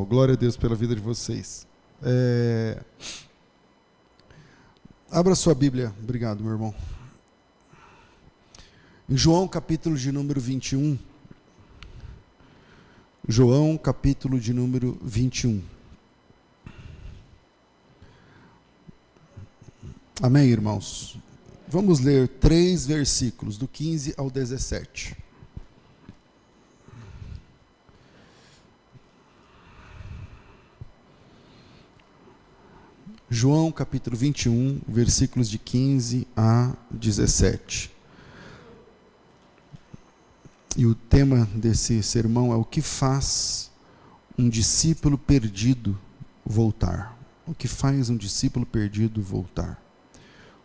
pessoal. Glória a Deus pela vida de vocês. Abra sua Bíblia. Obrigado, meu irmão. Em João, capítulo de número 21. João, capítulo de número 21. Amém, irmãos? Vamos ler 3 versículos, do 15 ao 17. João capítulo 21, versículos de 15 a 17. E o tema desse sermão é: o que faz um discípulo perdido voltar? O que faz um discípulo perdido voltar?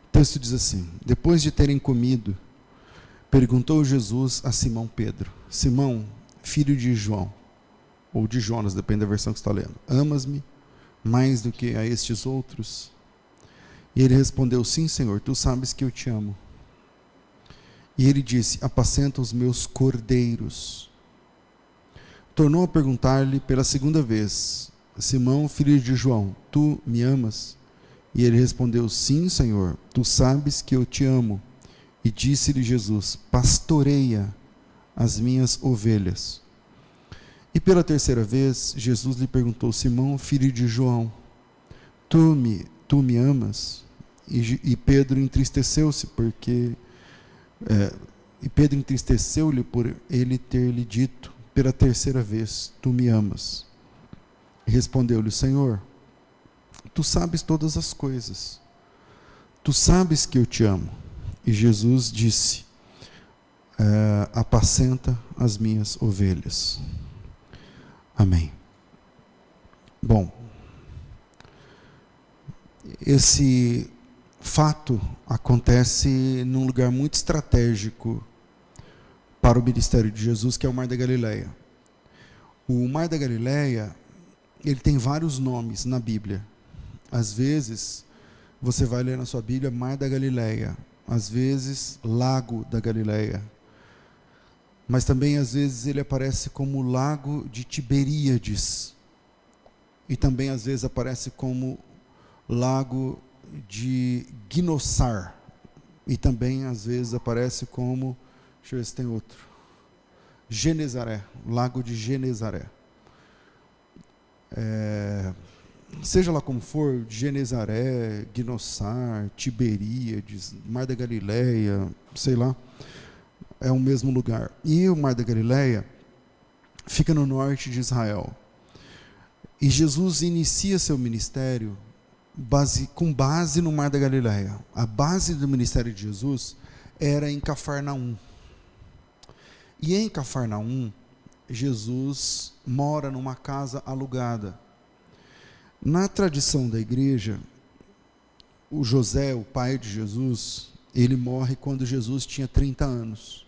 O texto diz assim: depois de terem comido, perguntou Jesus a Simão Pedro: Simão, filho de João, ou de Jonas, depende da versão que você está lendo, amas-me mais do que a estes outros? E ele respondeu: sim, Senhor, tu sabes que eu te amo. E ele disse: apacenta os meus cordeiros. Tornou a perguntar-lhe pela segunda vez: Simão, filho de João, tu me amas? E ele respondeu: sim, Senhor, tu sabes que eu te amo. E disse-lhe Jesus: pastoreia as minhas ovelhas. E pela terceira vez, Jesus lhe perguntou: Simão, filho de João, tu me amas? E Pedro entristeceu-se entristeceu-lhe por ele ter lhe dito pela terceira vez: tu me amas. E respondeu-lhe: Senhor, tu sabes todas as coisas, tu sabes que eu te amo. E Jesus disse: apacenta as minhas ovelhas. Amém. Bom, esse fato acontece num lugar muito estratégico para o ministério de Jesus, que é o Mar da Galileia. O Mar da Galileia, ele tem vários nomes na Bíblia. Às vezes, você vai ler na sua Bíblia Mar da Galileia, às vezes Lago da Galileia, mas também às vezes ele aparece como Lago de Tiberíades, e também às vezes aparece como Lago de Ginossar, e também às vezes aparece como, deixa eu ver se tem outro, Genezaré, Lago de Genezaré. Seja lá como for, Genezaré, Ginossar, Tiberíades, Mar da Galileia, sei lá, é o mesmo lugar. E o Mar da Galileia fica no norte de Israel. E Jesus inicia seu ministério com base no Mar da Galileia. A base do ministério de Jesus era em Cafarnaum. E em Cafarnaum, Jesus mora numa casa alugada. Na tradição da igreja, o José, o pai de Jesus, ele morre quando Jesus tinha 30 anos.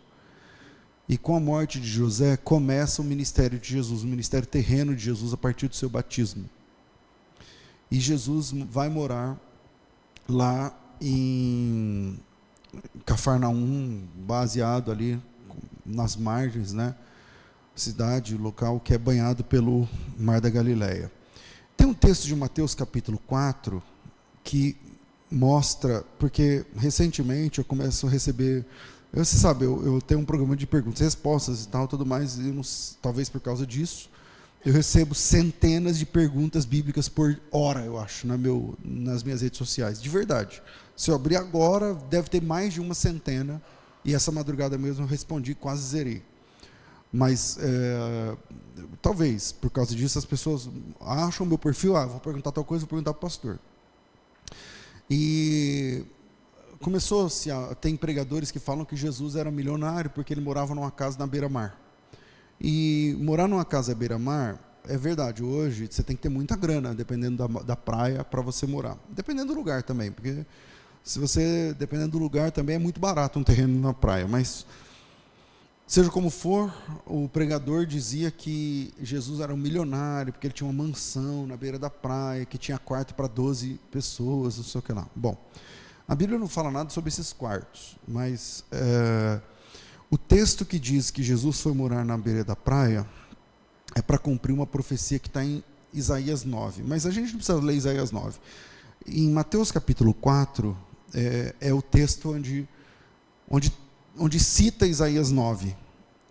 E com a morte de José, começa o ministério de Jesus, o ministério terreno de Jesus a partir do seu batismo. E Jesus vai morar lá em Cafarnaum, baseado ali nas margens, né? Cidade, local que é banhado pelo Mar da Galileia. Tem um texto de Mateus capítulo 4 que mostra, porque recentemente eu começo a receber, você sabe, eu tenho um programa de perguntas e respostas e tal, tudo mais, e talvez por causa disso, eu recebo centenas de perguntas bíblicas por hora, eu acho, nas minhas redes sociais, de verdade. Se eu abrir agora, deve ter mais de uma centena, e essa madrugada mesmo eu respondi, quase zerei. Mas, talvez, por causa disso, as pessoas acham o meu perfil, vou perguntar tal coisa, vou perguntar para o pastor. E começou-se tem pregadores que falam que Jesus era milionário porque ele morava numa casa na beira-mar. E morar numa casa à beira-mar, é verdade, hoje você tem que ter muita grana, dependendo da praia, para você morar. Dependendo do lugar também, porque dependendo do lugar também é muito barato um terreno na praia, mas seja como for, o pregador dizia que Jesus era um milionário, porque ele tinha uma mansão na beira da praia, que tinha quarto para 12 pessoas, não sei o que lá. Bom, a Bíblia não fala nada sobre esses quartos, mas o texto que diz que Jesus foi morar na beira da praia é para cumprir uma profecia que está em Isaías 9, mas a gente não precisa ler Isaías 9. Em Mateus capítulo 4, é o texto onde cita Isaías 9.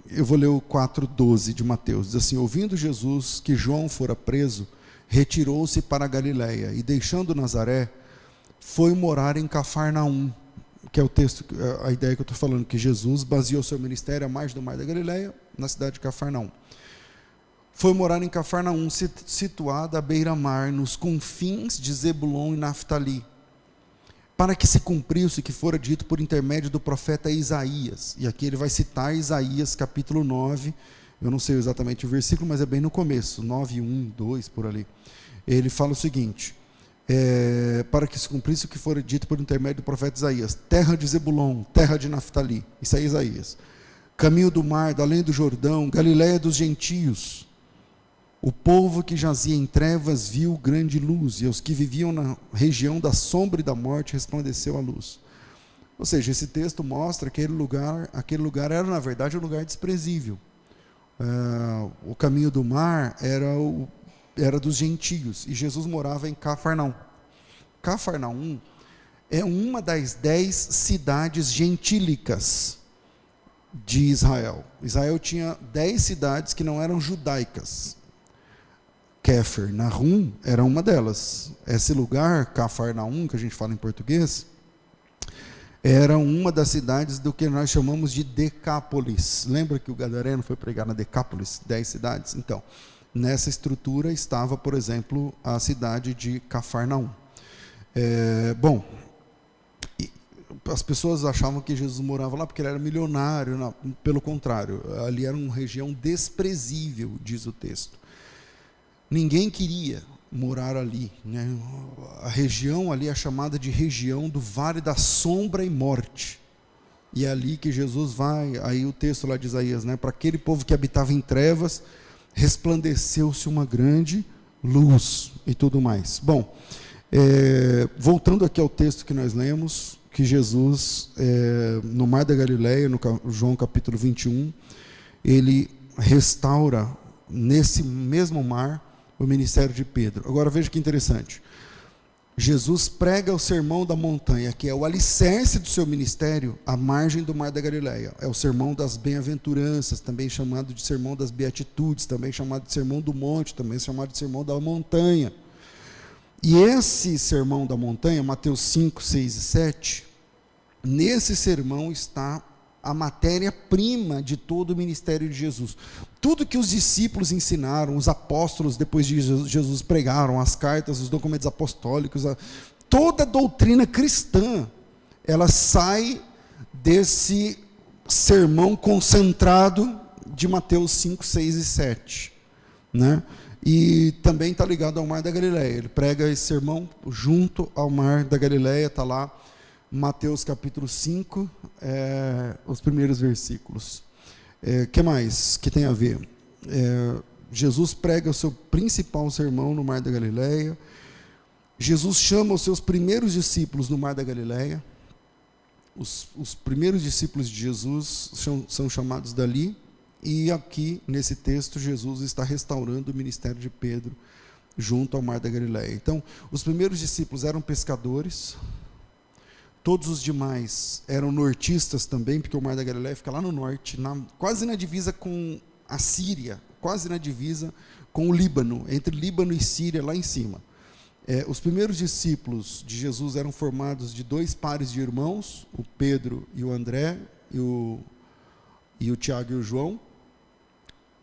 Eu vou ler o 4:12 de Mateus. Diz assim: ouvindo Jesus que João fora preso, retirou-se para a Galiléia e, deixando Nazaré, foi morar em Cafarnaum, que é o texto, a ideia que eu estou falando, que Jesus baseou seu ministério à margem do mar da Galiléia, na cidade de Cafarnaum. Foi morar em Cafarnaum, situada à beira-mar, nos confins de Zebulon e Naftali, para que se cumprisse o que fora dito por intermédio do profeta Isaías. E aqui ele vai citar Isaías capítulo 9, eu não sei exatamente o versículo, mas é bem no começo, 9, 1, 2, por ali. Ele fala o seguinte: para que se cumprisse o que fora dito por intermédio do profeta Isaías: terra de Zebulon, terra de Naftali, isso é Isaías, caminho do mar, da além do Jordão, Galiléia dos gentios. O povo que jazia em trevas viu grande luz, e aos que viviam na região da sombra e da morte resplandeceu a luz. Ou seja, esse texto mostra que aquele lugar era, na verdade, um lugar desprezível. O caminho do mar era dos gentios, e Jesus morava em Cafarnaum. Cafarnaum é uma das 10 cidades gentílicas de Israel. Israel tinha 10 cidades que não eram judaicas. Cafarnaum era uma delas. Esse lugar, Cafarnaum, que a gente fala em português, era uma das cidades do que nós chamamos de Decápolis. Lembra que o gadareno foi pregar na Decápolis, 10 cidades? Então, nessa estrutura estava, por exemplo, a cidade de Cafarnaum. As pessoas achavam que Jesus morava lá porque ele era milionário. Não, pelo contrário, ali era uma região desprezível, diz o texto. Ninguém queria morar ali, né? A região ali é chamada de região do Vale da Sombra e Morte. E é ali que Jesus vai. Aí o texto lá de Isaías, né? Para aquele povo que habitava em trevas, resplandeceu-se uma grande luz e tudo mais. Bom, voltando aqui ao texto que nós lemos, que Jesus, no Mar da Galileia, no João capítulo 21, ele restaura nesse mesmo mar o ministério de Pedro. Agora veja que interessante. Jesus prega o sermão da montanha, que é o alicerce do seu ministério, à margem do Mar da Galileia. É o sermão das bem-aventuranças, também chamado de sermão das beatitudes, também chamado de sermão do monte, também chamado de sermão da montanha. E esse sermão da montanha, Mateus 5, 6 e 7, nesse sermão está a matéria-prima de todo o ministério de Jesus. Tudo que os discípulos ensinaram, os apóstolos depois de Jesus pregaram, as cartas, os documentos apostólicos, toda a doutrina cristã, ela sai desse sermão concentrado de Mateus 5, 6 e 7, né? E também está ligado ao Mar da Galileia. Ele prega esse sermão junto ao Mar da Galileia, está lá Mateus capítulo 5, os primeiros versículos. Que mais que tem a ver? Jesus prega o seu principal sermão no Mar da Galileia. Jesus chama os seus primeiros discípulos no Mar da Galileia. Os primeiros discípulos de Jesus são chamados dali. E aqui, nesse texto, Jesus está restaurando o ministério de Pedro junto ao Mar da Galileia. Então, os primeiros discípulos eram pescadores. Todos os demais eram nortistas também, porque o Mar da Galileia fica lá no norte, quase na divisa com a Síria, quase na divisa com o Líbano, entre Líbano e Síria, lá em cima. Os primeiros discípulos de Jesus eram formados de 2 pares de irmãos, o Pedro e o André, e o Tiago e o João.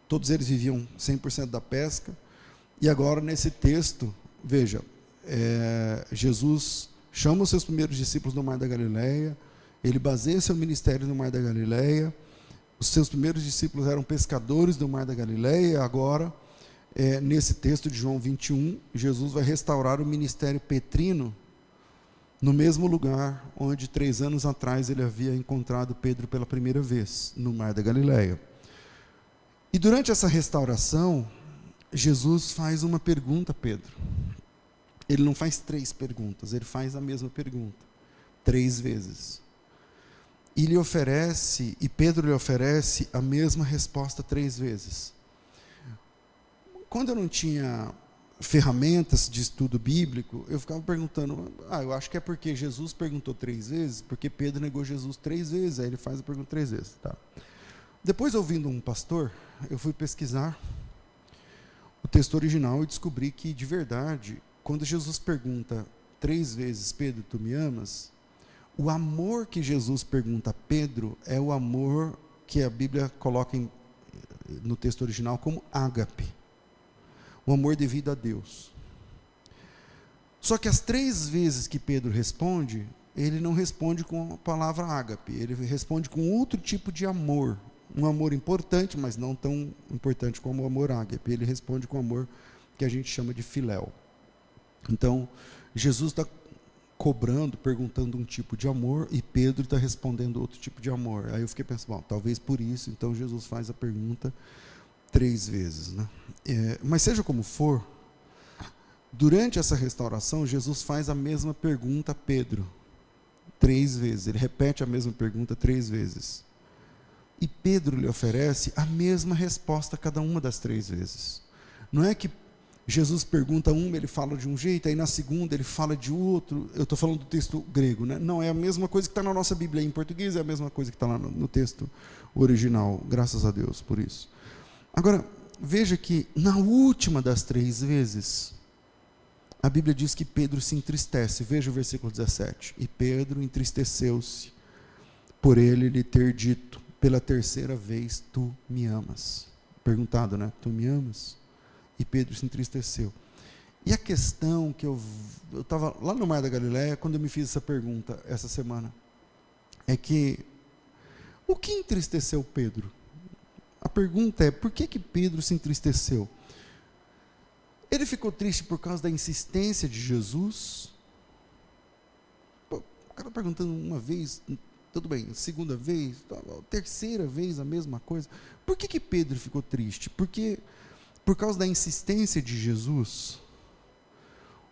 Todos eles viviam 100% da pesca. E agora, nesse texto, veja, Jesus chama os seus primeiros discípulos no Mar da Galileia, ele baseia seu ministério no Mar da Galileia. Os seus primeiros discípulos eram pescadores do Mar da Galileia. Agora, nesse texto de João 21, Jesus vai restaurar o ministério petrino no mesmo lugar onde 3 anos atrás ele havia encontrado Pedro pela primeira vez, no Mar da Galileia. E durante essa restauração, Jesus faz uma pergunta a Pedro. Ele não faz 3 perguntas, ele faz a mesma pergunta 3 vezes. E Pedro lhe oferece a mesma resposta 3 vezes. Quando eu não tinha ferramentas de estudo bíblico, eu ficava perguntando, eu acho que é porque Jesus perguntou 3 vezes, porque Pedro negou Jesus 3 vezes, aí ele faz a pergunta 3 vezes. Tá. Depois, ouvindo um pastor, eu fui pesquisar o texto original e descobri que, de verdade, quando Jesus pergunta 3 vezes, Pedro, tu me amas? O amor que Jesus pergunta a Pedro é o amor que a Bíblia coloca no texto original como ágape, o amor devido a Deus. Só que as 3 vezes que Pedro responde, ele não responde com a palavra ágape, ele responde com outro tipo de amor, um amor importante, mas não tão importante como o amor ágape. Ele responde com o amor que a gente chama de filéu. Então, Jesus está cobrando, perguntando um tipo de amor, e Pedro está respondendo outro tipo de amor. Aí eu fiquei pensando, talvez por isso, então Jesus faz a pergunta 3 vezes, né? Mas seja como for, durante essa restauração, Jesus faz a mesma pergunta a Pedro 3 vezes, ele repete a mesma pergunta 3 vezes, e Pedro lhe oferece a mesma resposta a cada uma das 3 vezes. Não é que Jesus pergunta uma, ele fala de um jeito, aí na segunda ele fala de outro. Eu estou falando do texto grego, né? Não, é a mesma coisa que está na nossa Bíblia em português, é a mesma coisa que está lá no texto original, graças a Deus por isso. Agora, veja que na última das 3 vezes, a Bíblia diz que Pedro se entristece. Veja o versículo 17. E Pedro entristeceu-se por ele lhe ter dito pela 3ª vez, tu me amas. Perguntado, né? Tu me amas? E Pedro se entristeceu. E a questão que eu estava lá no Mar da Galileia, quando eu me fiz essa pergunta essa semana, é que o que entristeceu Pedro? A pergunta é, por que Pedro se entristeceu? Ele ficou triste por causa da insistência de Jesus? O cara perguntando uma vez, tudo bem, 2ª vez, 3ª vez a mesma coisa. Por que Pedro ficou triste? Porque por causa da insistência de Jesus?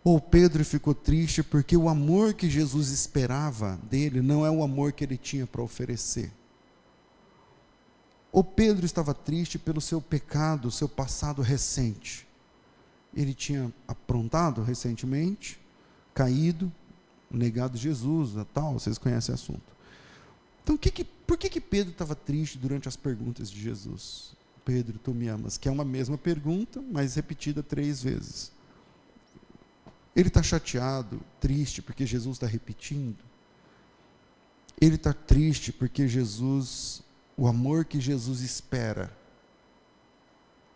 Ou Pedro ficou triste porque o amor que Jesus esperava dele não é o amor que ele tinha para oferecer? Ou Pedro estava triste pelo seu pecado, seu passado recente? Ele tinha aprontado recentemente, caído, negado Jesus, tal, vocês conhecem o assunto. Então, por que Pedro estava triste durante as perguntas de Jesus? Pedro, tu me amas? Que é uma mesma pergunta, mas repetida 3 vezes. Ele está chateado, triste, porque Jesus está repetindo? Ele está triste porque o amor que Jesus espera,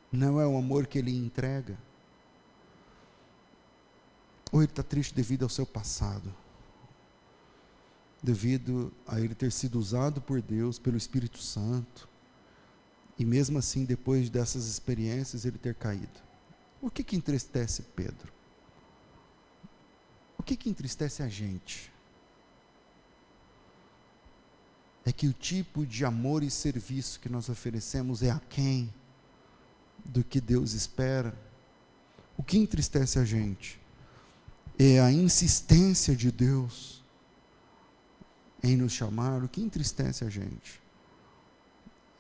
não é o amor que ele entrega? Ou ele está triste devido ao seu passado? Devido a ele ter sido usado por Deus, pelo Espírito Santo, e mesmo assim, depois dessas experiências, ele ter caído? O que entristece Pedro? O que entristece a gente? É que o tipo de amor e serviço que nós oferecemos é aquém do que Deus espera. O que entristece a gente é a insistência de Deus em nos chamar. O que entristece a gente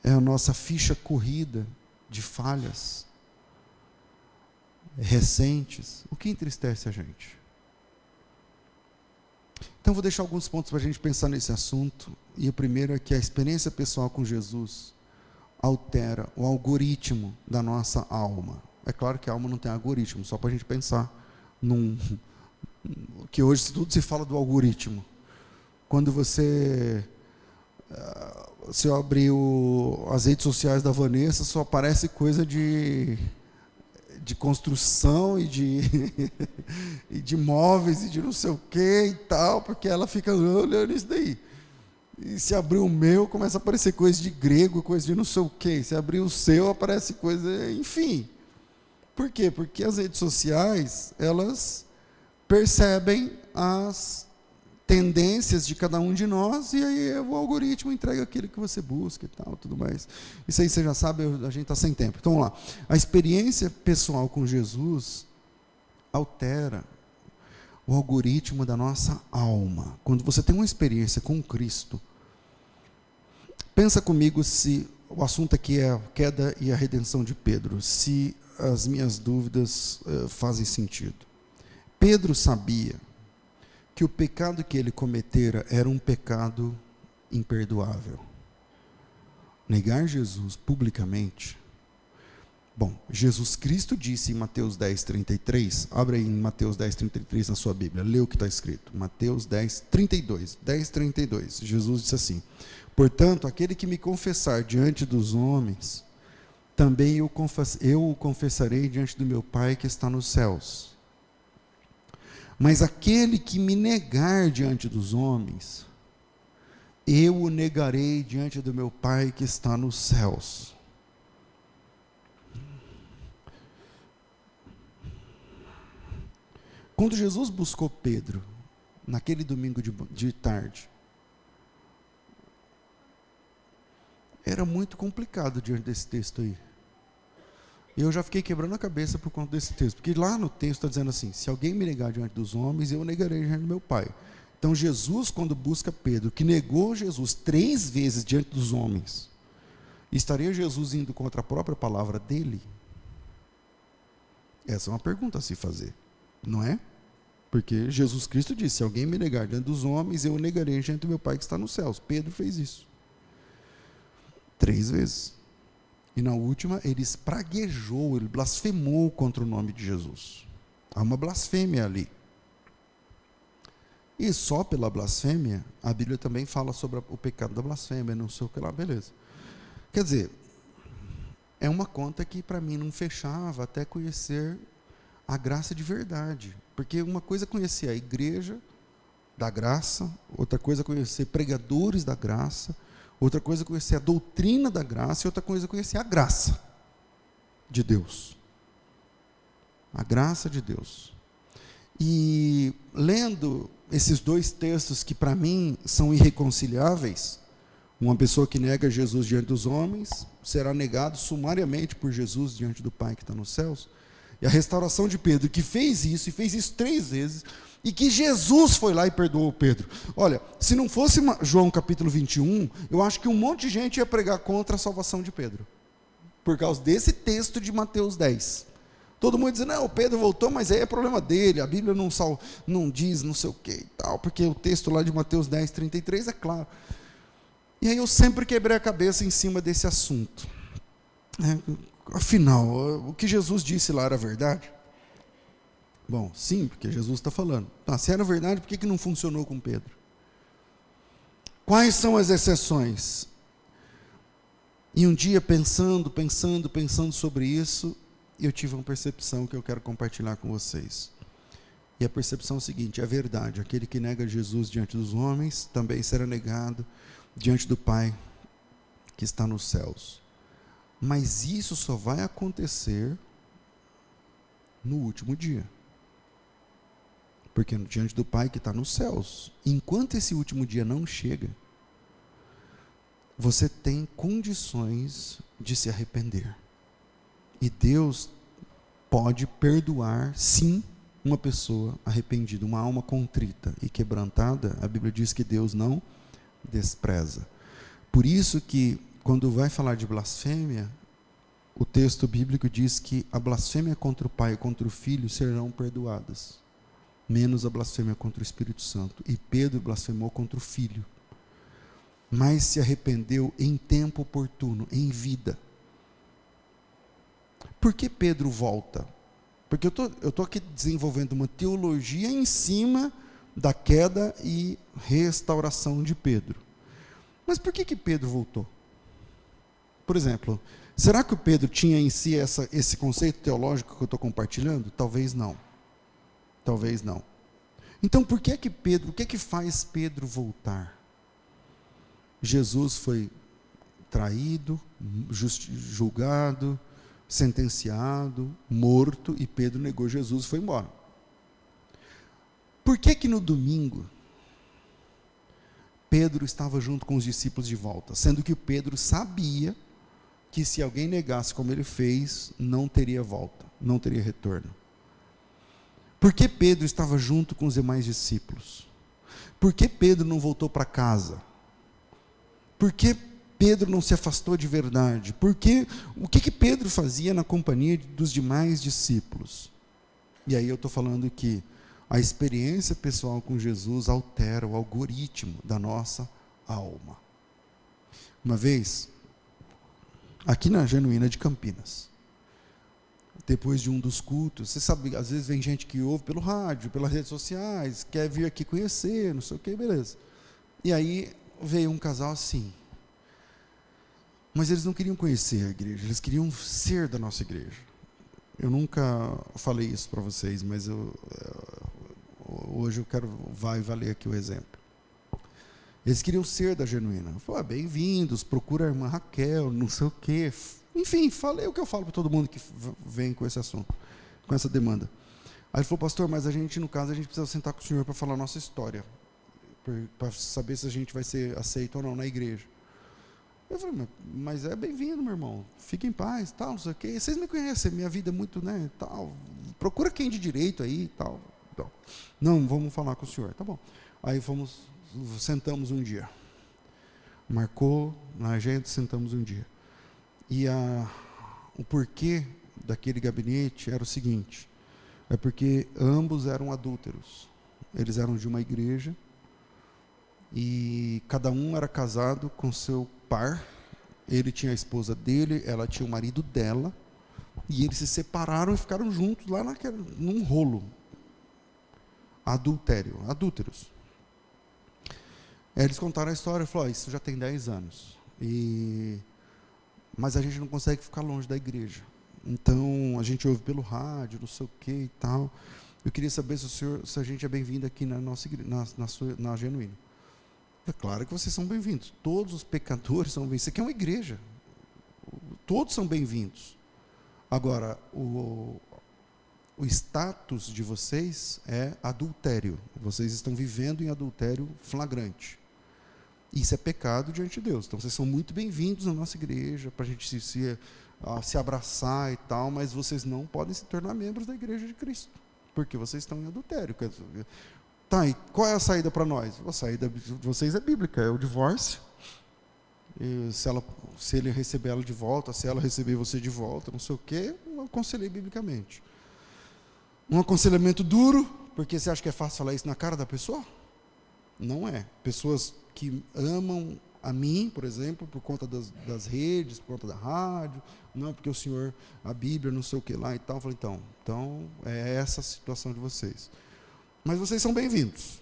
é a nossa ficha corrida de falhas recentes. O que entristece a gente? Então, vou deixar alguns pontos para a gente pensar nesse assunto. E o primeiro é que a experiência pessoal com Jesus altera o algoritmo da nossa alma. É claro que a alma não tem algoritmo, só para a gente pensar que hoje tudo se fala do algoritmo. Quando você abrir as redes sociais da Vanessa, só aparece coisa de construção e de móveis e de não sei o que e tal, porque ela fica olhando isso daí. E se abrir o meu, começa a aparecer coisa de grego, coisa de não sei o que. Se abrir o seu, aparece coisa, enfim. Por quê? Porque as redes sociais, elas percebem as tendências de cada um de nós, e aí o algoritmo entrega aquilo que você busca e tal, tudo mais. Isso aí você já sabe, a gente está sem tempo. Então, vamos lá. A experiência pessoal com Jesus altera o algoritmo da nossa alma. Quando você tem uma experiência com Cristo, pensa comigo, se o assunto aqui é a queda e a redenção de Pedro. Se as minhas dúvidas fazem sentido. Pedro sabia que o pecado que ele cometera era um pecado imperdoável. Negar Jesus publicamente. Bom, Jesus Cristo disse em Mateus 10:33, abre aí em Mateus 10:33 na sua Bíblia, lê o que está escrito, Mateus 10:32, Jesus disse assim: portanto, aquele que me confessar diante dos homens, também eu o confessarei diante do meu Pai que está nos céus. Mas aquele que me negar diante dos homens, eu o negarei diante do meu Pai que está nos céus. Quando Jesus buscou Pedro, naquele domingo de tarde, era muito complicado diante desse texto aí. Eu já fiquei quebrando a cabeça por conta desse texto, porque lá no texto está dizendo assim: se alguém me negar diante dos homens, eu negarei diante do meu Pai. Então Jesus, quando busca Pedro, que negou Jesus 3 vezes diante dos homens, estaria Jesus indo contra a própria palavra dele? Essa é uma pergunta a se fazer, não é? Porque Jesus Cristo disse: se alguém me negar diante dos homens, eu o negarei diante do meu Pai que está nos céus. Pedro fez isso 3 vezes. E na última, ele espraguejou, ele blasfemou contra o nome de Jesus. Há uma blasfêmia ali. E só pela blasfêmia, a Bíblia também fala sobre o pecado da blasfêmia, não sei o que lá, beleza. Quer dizer, é uma conta que para mim não fechava até conhecer a graça de verdade. Porque uma coisa é conhecer a igreja da graça, outra coisa é conhecer pregadores da graça, outra coisa é conhecer a doutrina da graça, e outra coisa é conhecer a graça de Deus. A graça de Deus. E lendo esses 2 textos que para mim são irreconciliáveis, uma pessoa que nega Jesus diante dos homens será negado sumariamente por Jesus diante do Pai que está nos céus. E a restauração de Pedro, que fez isso, e fez isso 3 vezes, e que Jesus foi lá e perdoou Pedro. Olha, se não fosse João capítulo 21, eu acho que um monte de gente ia pregar contra a salvação de Pedro, por causa desse texto de Mateus 10. Todo mundo diz: não, Pedro voltou, mas aí é problema dele, a Bíblia não diz não sei o que e tal, porque o texto lá de Mateus 10:33 é claro. E aí eu sempre quebrei a cabeça em cima desse assunto. Afinal, o que Jesus disse lá era verdade? Bom, sim, porque Jesus está falando. Se era verdade, por que não funcionou com Pedro? Quais são as exceções? E um dia, pensando sobre isso, eu tive uma percepção que eu quero compartilhar com vocês. E a percepção é a seguinte: é verdade, aquele que nega Jesus diante dos homens, também será negado diante do Pai que está nos céus. Mas isso só vai acontecer no último dia. Porque diante do Pai que está nos céus, enquanto esse último dia não chega, você tem condições de se arrepender. E Deus pode perdoar, sim, uma pessoa arrependida, uma alma contrita e quebrantada. A Bíblia diz que Deus não despreza. Por isso que, quando vai falar de blasfêmia, o texto bíblico diz que a blasfêmia contra o Pai e contra o Filho serão perdoadas, menos a blasfêmia contra o Espírito Santo. E Pedro blasfemou contra o Filho, mas se arrependeu em tempo oportuno, em vida. Por que Pedro volta? Porque eu estou aqui desenvolvendo uma teologia em cima da queda e restauração de Pedro. Mas por que Pedro voltou? Por exemplo, será que o Pedro tinha em si esse conceito teológico que eu estou compartilhando? Talvez não. Talvez não. Então, por que Pedro, o que faz Pedro voltar? Jesus foi traído, julgado, sentenciado, morto, e Pedro negou Jesus e foi embora. Por que no domingo Pedro estava junto com os discípulos de volta, sendo que Pedro sabia que se alguém negasse como ele fez, não teria volta, não teria retorno? Por que Pedro estava junto com os demais discípulos? Por que Pedro não voltou para casa? Por que Pedro não se afastou de verdade? Porque o que Pedro fazia na companhia dos demais discípulos? E aí eu estou falando que a experiência pessoal com Jesus altera o algoritmo da nossa alma. Uma vez, aqui na Genuína de Campinas, depois de um dos cultos, você sabe, às vezes vem gente que ouve pelo rádio, pelas redes sociais, quer vir aqui conhecer, não sei o que, beleza. E aí veio um casal assim, mas eles não queriam conhecer a igreja, eles queriam ser da nossa igreja. Eu nunca falei isso para vocês, mas hoje eu quero, vai valer aqui o exemplo. Eles queriam ser da Genuína. Eu falei, bem-vindos, procura a irmã Raquel, não sei o quê. Enfim, falei o que eu falo para todo mundo que vem com esse assunto, com essa demanda. Aí ele falou, pastor, mas a gente, no caso, a gente precisa sentar com o senhor para falar a nossa história, para saber se a gente vai ser aceito ou não na igreja. Eu falei, mas é bem-vindo, meu irmão, fique em paz, tal, não sei o quê. Vocês me conhecem, minha vida é muito, né, tal, procura quem de direito aí, tal. Não, vamos falar com o senhor, tá bom. Aí sentamos um dia, marcou na agenda, sentamos um dia. E o porquê daquele gabinete era o seguinte, é porque ambos eram adúlteros, eles eram de uma igreja, e cada um era casado com seu par, ele tinha a esposa dele, ela tinha o marido dela, e eles se separaram e ficaram juntos lá num rolo, adúlteros. Eles contaram a história, falaram, isso já tem 10 anos, mas a gente não consegue ficar longe da igreja, então a gente ouve pelo rádio, não sei o que e tal. Eu queria saber se a gente é bem-vindo aqui na nossa igreja, na Genuína. É claro que vocês são bem-vindos, todos os pecadores são bem-vindos, isso aqui é uma igreja, todos são bem-vindos. Agora, o status de vocês é adultério, vocês estão vivendo em adultério flagrante. Isso é pecado diante de Deus. Então, vocês são muito bem-vindos na nossa igreja, para a gente se abraçar e tal, mas vocês não podem se tornar membros da igreja de Cristo, porque vocês estão em adultério. Tá, e qual é a saída para nós? A saída de vocês é bíblica, é o divórcio. E se ele receber ela de volta, se ela receber você de volta, não sei o quê, eu aconselhei biblicamente. Um aconselhamento duro, porque você acha que é fácil falar isso na cara da pessoa? Não é. Pessoas que amam a mim, por exemplo, por conta das redes, por conta da rádio, não, porque o senhor, a Bíblia, não sei o que lá e tal. Eu falei, então é essa a situação de vocês. Mas vocês são bem-vindos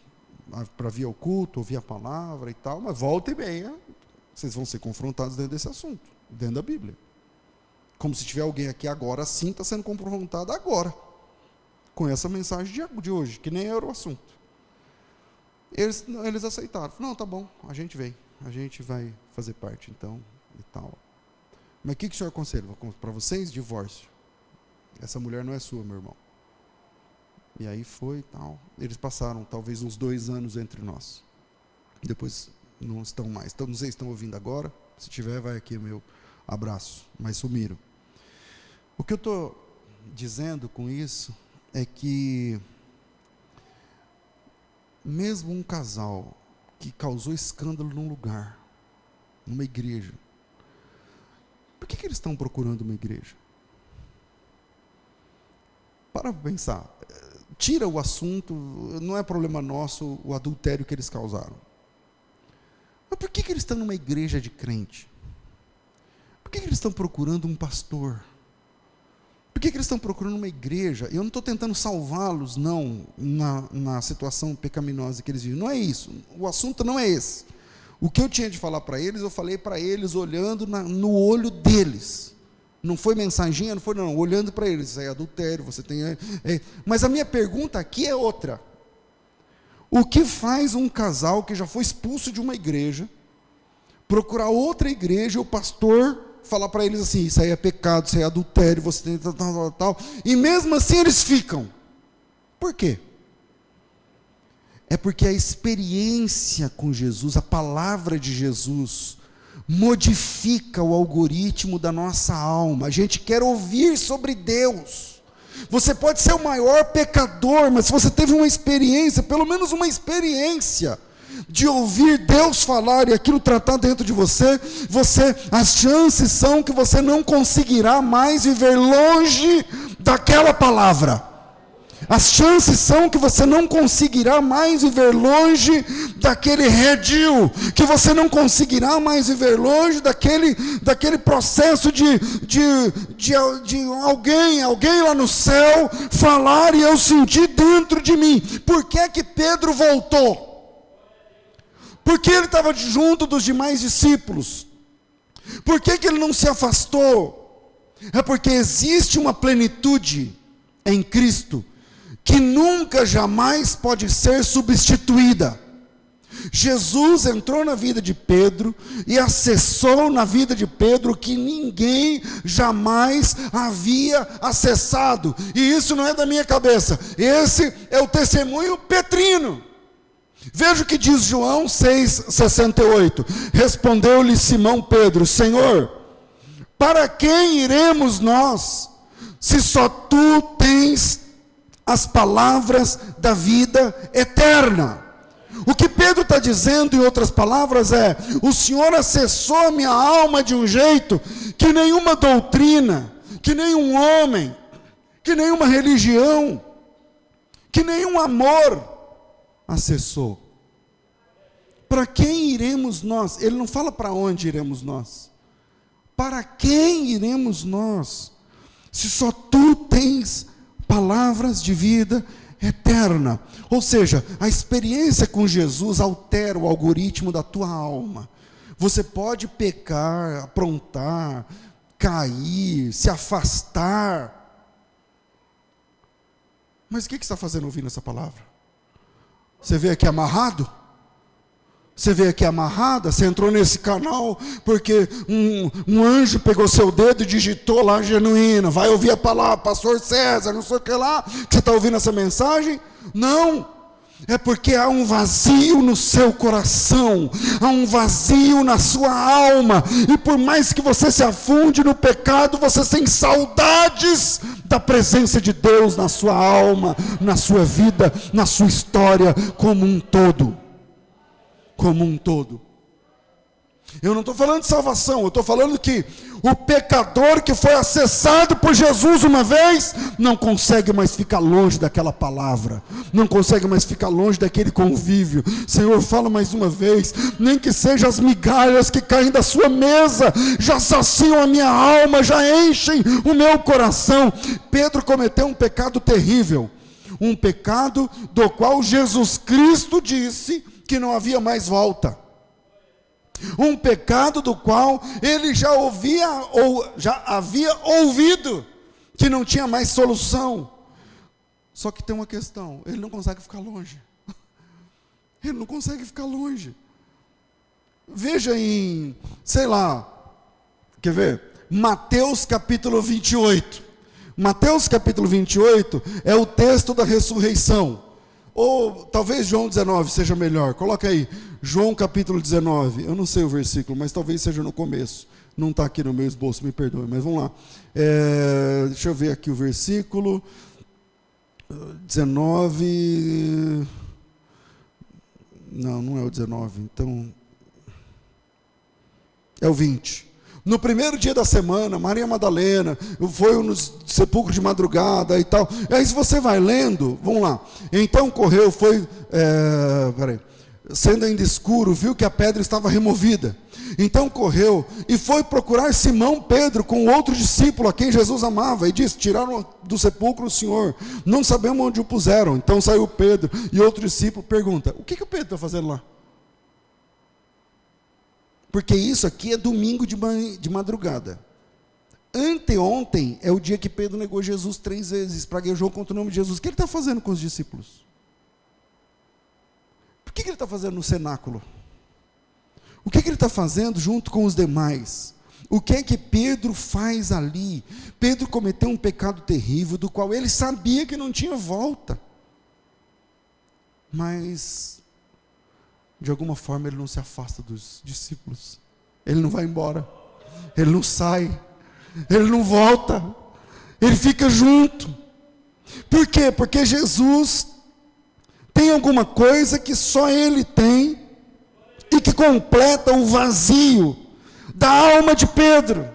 para vir ao culto, ouvir a palavra e tal, mas volta e meia, vocês vão ser confrontados dentro desse assunto, dentro da Bíblia. Como se tiver alguém aqui agora, sim, está sendo confrontado agora, com essa mensagem de hoje, que nem era o assunto. Eles aceitaram. Não, tá bom, a gente vem, a gente vai fazer parte, então, e tal. Mas o que o senhor aconselha? Para vocês, divórcio. Essa mulher não é sua, meu irmão. E aí foi e tal. Eles passaram talvez uns 2 anos entre nós. Depois não estão mais. Então, não sei se estão ouvindo agora. Se tiver, vai aqui o meu abraço. Mas sumiram. O que eu estou dizendo com isso é que mesmo um casal que causou escândalo num lugar, numa igreja, por que eles estão procurando uma igreja? Para pensar. Tira o assunto, não é problema nosso o adultério que eles causaram. Mas por que eles estão numa igreja de crente? Por que eles estão procurando um pastor? Por que eles estão procurando uma igreja? Eu não estou tentando salvá-los, não, na situação pecaminosa que eles vivem. Não é isso, o assunto não é esse. O que eu tinha de falar para eles, eu falei para eles olhando no olho deles. Não foi mensaginha, não foi não, olhando para eles, isso é adultério, você tem... Mas a minha pergunta aqui é outra. O que faz um casal que já foi expulso de uma igreja, procurar outra igreja, o pastor falar para eles assim, isso aí é pecado, isso aí é adultério, você tem tal, e mesmo assim eles ficam. Por quê? É porque a experiência com Jesus, a palavra de Jesus, modifica o algoritmo da nossa alma. A gente quer ouvir sobre Deus. Você pode ser o maior pecador, mas se você teve uma experiência, pelo menos uma experiência de ouvir Deus falar e aquilo tratar dentro de você, as chances são que você não conseguirá mais viver longe daquela palavra. As chances são que você não conseguirá mais viver longe daquele redil, que você não conseguirá mais viver longe daquele processo de alguém lá no céu falar e eu sentir dentro de mim. Por que é que Pedro voltou? Porque ele estava junto dos demais discípulos. Por que ele não se afastou? É porque existe uma plenitude em Cristo que nunca, jamais pode ser substituída. Jesus entrou na vida de Pedro e acessou na vida de Pedro que ninguém jamais havia acessado. E isso não é da minha cabeça, esse é o testemunho petrino. Veja o que diz João 6,68. Respondeu-lhe Simão Pedro: Senhor, para quem iremos nós, se só tu tens as palavras da vida eterna? O que Pedro está dizendo, em outras palavras, é: o Senhor acessou a minha alma de um jeito que nenhuma doutrina, que nenhum homem, que nenhuma religião, que nenhum amor acessou. Para quem iremos nós? Ele não fala para onde iremos nós. Para quem iremos nós? Se só tu tens palavras de vida eterna. Ou seja, a experiência com Jesus altera o algoritmo da tua alma. Você pode pecar, aprontar, cair, se afastar. Mas o que você está fazendo ouvindo essa palavra? Você veio aqui amarrado? Você veio aqui amarrada? Você entrou nesse canal porque um anjo pegou seu dedo e digitou lá genuína. Vai ouvir a palavra, pastor César, não sei o que lá. Que você está ouvindo essa mensagem? Não. É porque há um vazio no seu coração, há um vazio na sua alma, e por mais que você se afunde no pecado, você tem saudades da presença de Deus na sua alma, na sua vida, na sua história como um todo. Como um todo. Eu não estou falando de salvação, eu estou falando que o pecador que foi acessado por Jesus uma vez, não consegue mais ficar longe daquela palavra, não consegue mais ficar longe daquele convívio. Senhor, fala mais uma vez, nem que sejam as migalhas que caem da sua mesa, já saciam a minha alma, já enchem o meu coração. Pedro cometeu um pecado terrível, um pecado do qual Jesus Cristo disse que não havia mais volta. Um pecado do qual ele já havia ouvido que não tinha mais solução. Só que tem uma questão: ele não consegue ficar longe. Ele não consegue ficar longe. Veja em, quer ver? Mateus capítulo 28. Mateus capítulo 28 é o texto da ressurreição. Ou talvez João 19 seja melhor. Coloca aí, João capítulo 19. Eu não sei o versículo, mas talvez seja no começo. Não está aqui no meu esboço, me perdoe, mas vamos lá. Deixa eu ver aqui o versículo 19. Não é o 19, então é o 20. No primeiro dia da semana, Maria Madalena foi no sepulcro de madrugada e tal. E aí se você vai lendo, vamos lá. Então correu, sendo ainda escuro, viu que a pedra estava removida. Então correu e foi procurar Simão Pedro com outro discípulo a quem Jesus amava. E disse: tiraram do sepulcro o Senhor, não sabemos onde o puseram. Então saiu Pedro e outro discípulo pergunta: o que o Pedro está fazendo lá? Porque isso aqui é domingo de madrugada. Anteontem é o dia que Pedro negou Jesus 3 vezes, praguejou contra o nome de Jesus. O que ele está fazendo com os discípulos? Por que ele está fazendo no cenáculo? O que ele está fazendo junto com os demais? O que é que Pedro faz ali? Pedro cometeu um pecado terrível, do qual ele sabia que não tinha volta. Mas de alguma forma ele não se afasta dos discípulos. Ele não vai embora. Ele não sai. Ele não volta. Ele fica junto. Por quê? Porque Jesus tem alguma coisa que só Ele tem completa o vazio da alma de Pedro.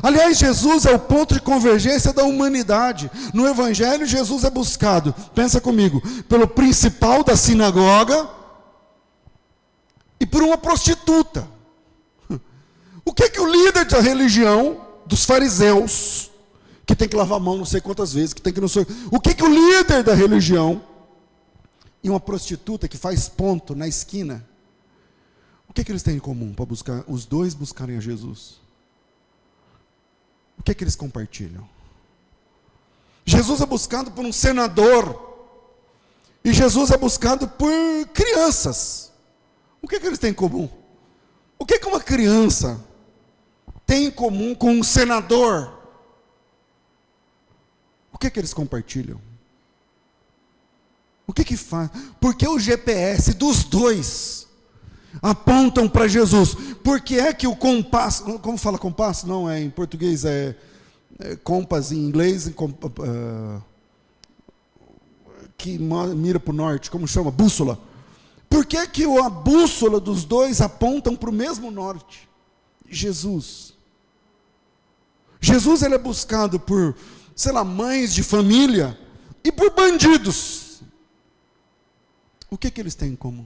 Aliás, Jesus é o ponto de convergência da humanidade. No Evangelho, Jesus é buscado, pensa comigo, pelo principal da sinagoga e por uma prostituta. O que o líder da religião, dos fariseus, que tem que lavar a mão não sei quantas vezes, que tem que não sei... O que o líder da religião e uma prostituta que faz ponto na esquina, o que eles têm em comum para buscar, os dois buscarem a Jesus? O que eles compartilham? Jesus é buscado por um senador, e Jesus é buscado por crianças. O que eles têm em comum? O que uma criança tem em comum com um senador? O que eles compartilham? O que faz? Porque o GPS dos dois apontam para Jesus. Por que é que o compasso, como fala compasso? Não, em português é compass, em inglês, que mira para o norte, como chama? Bússola. Por que que a bússola dos dois apontam para o mesmo norte? Jesus. Jesus, ele é buscado por, sei lá, mães de família e por bandidos. O que eles têm em comum?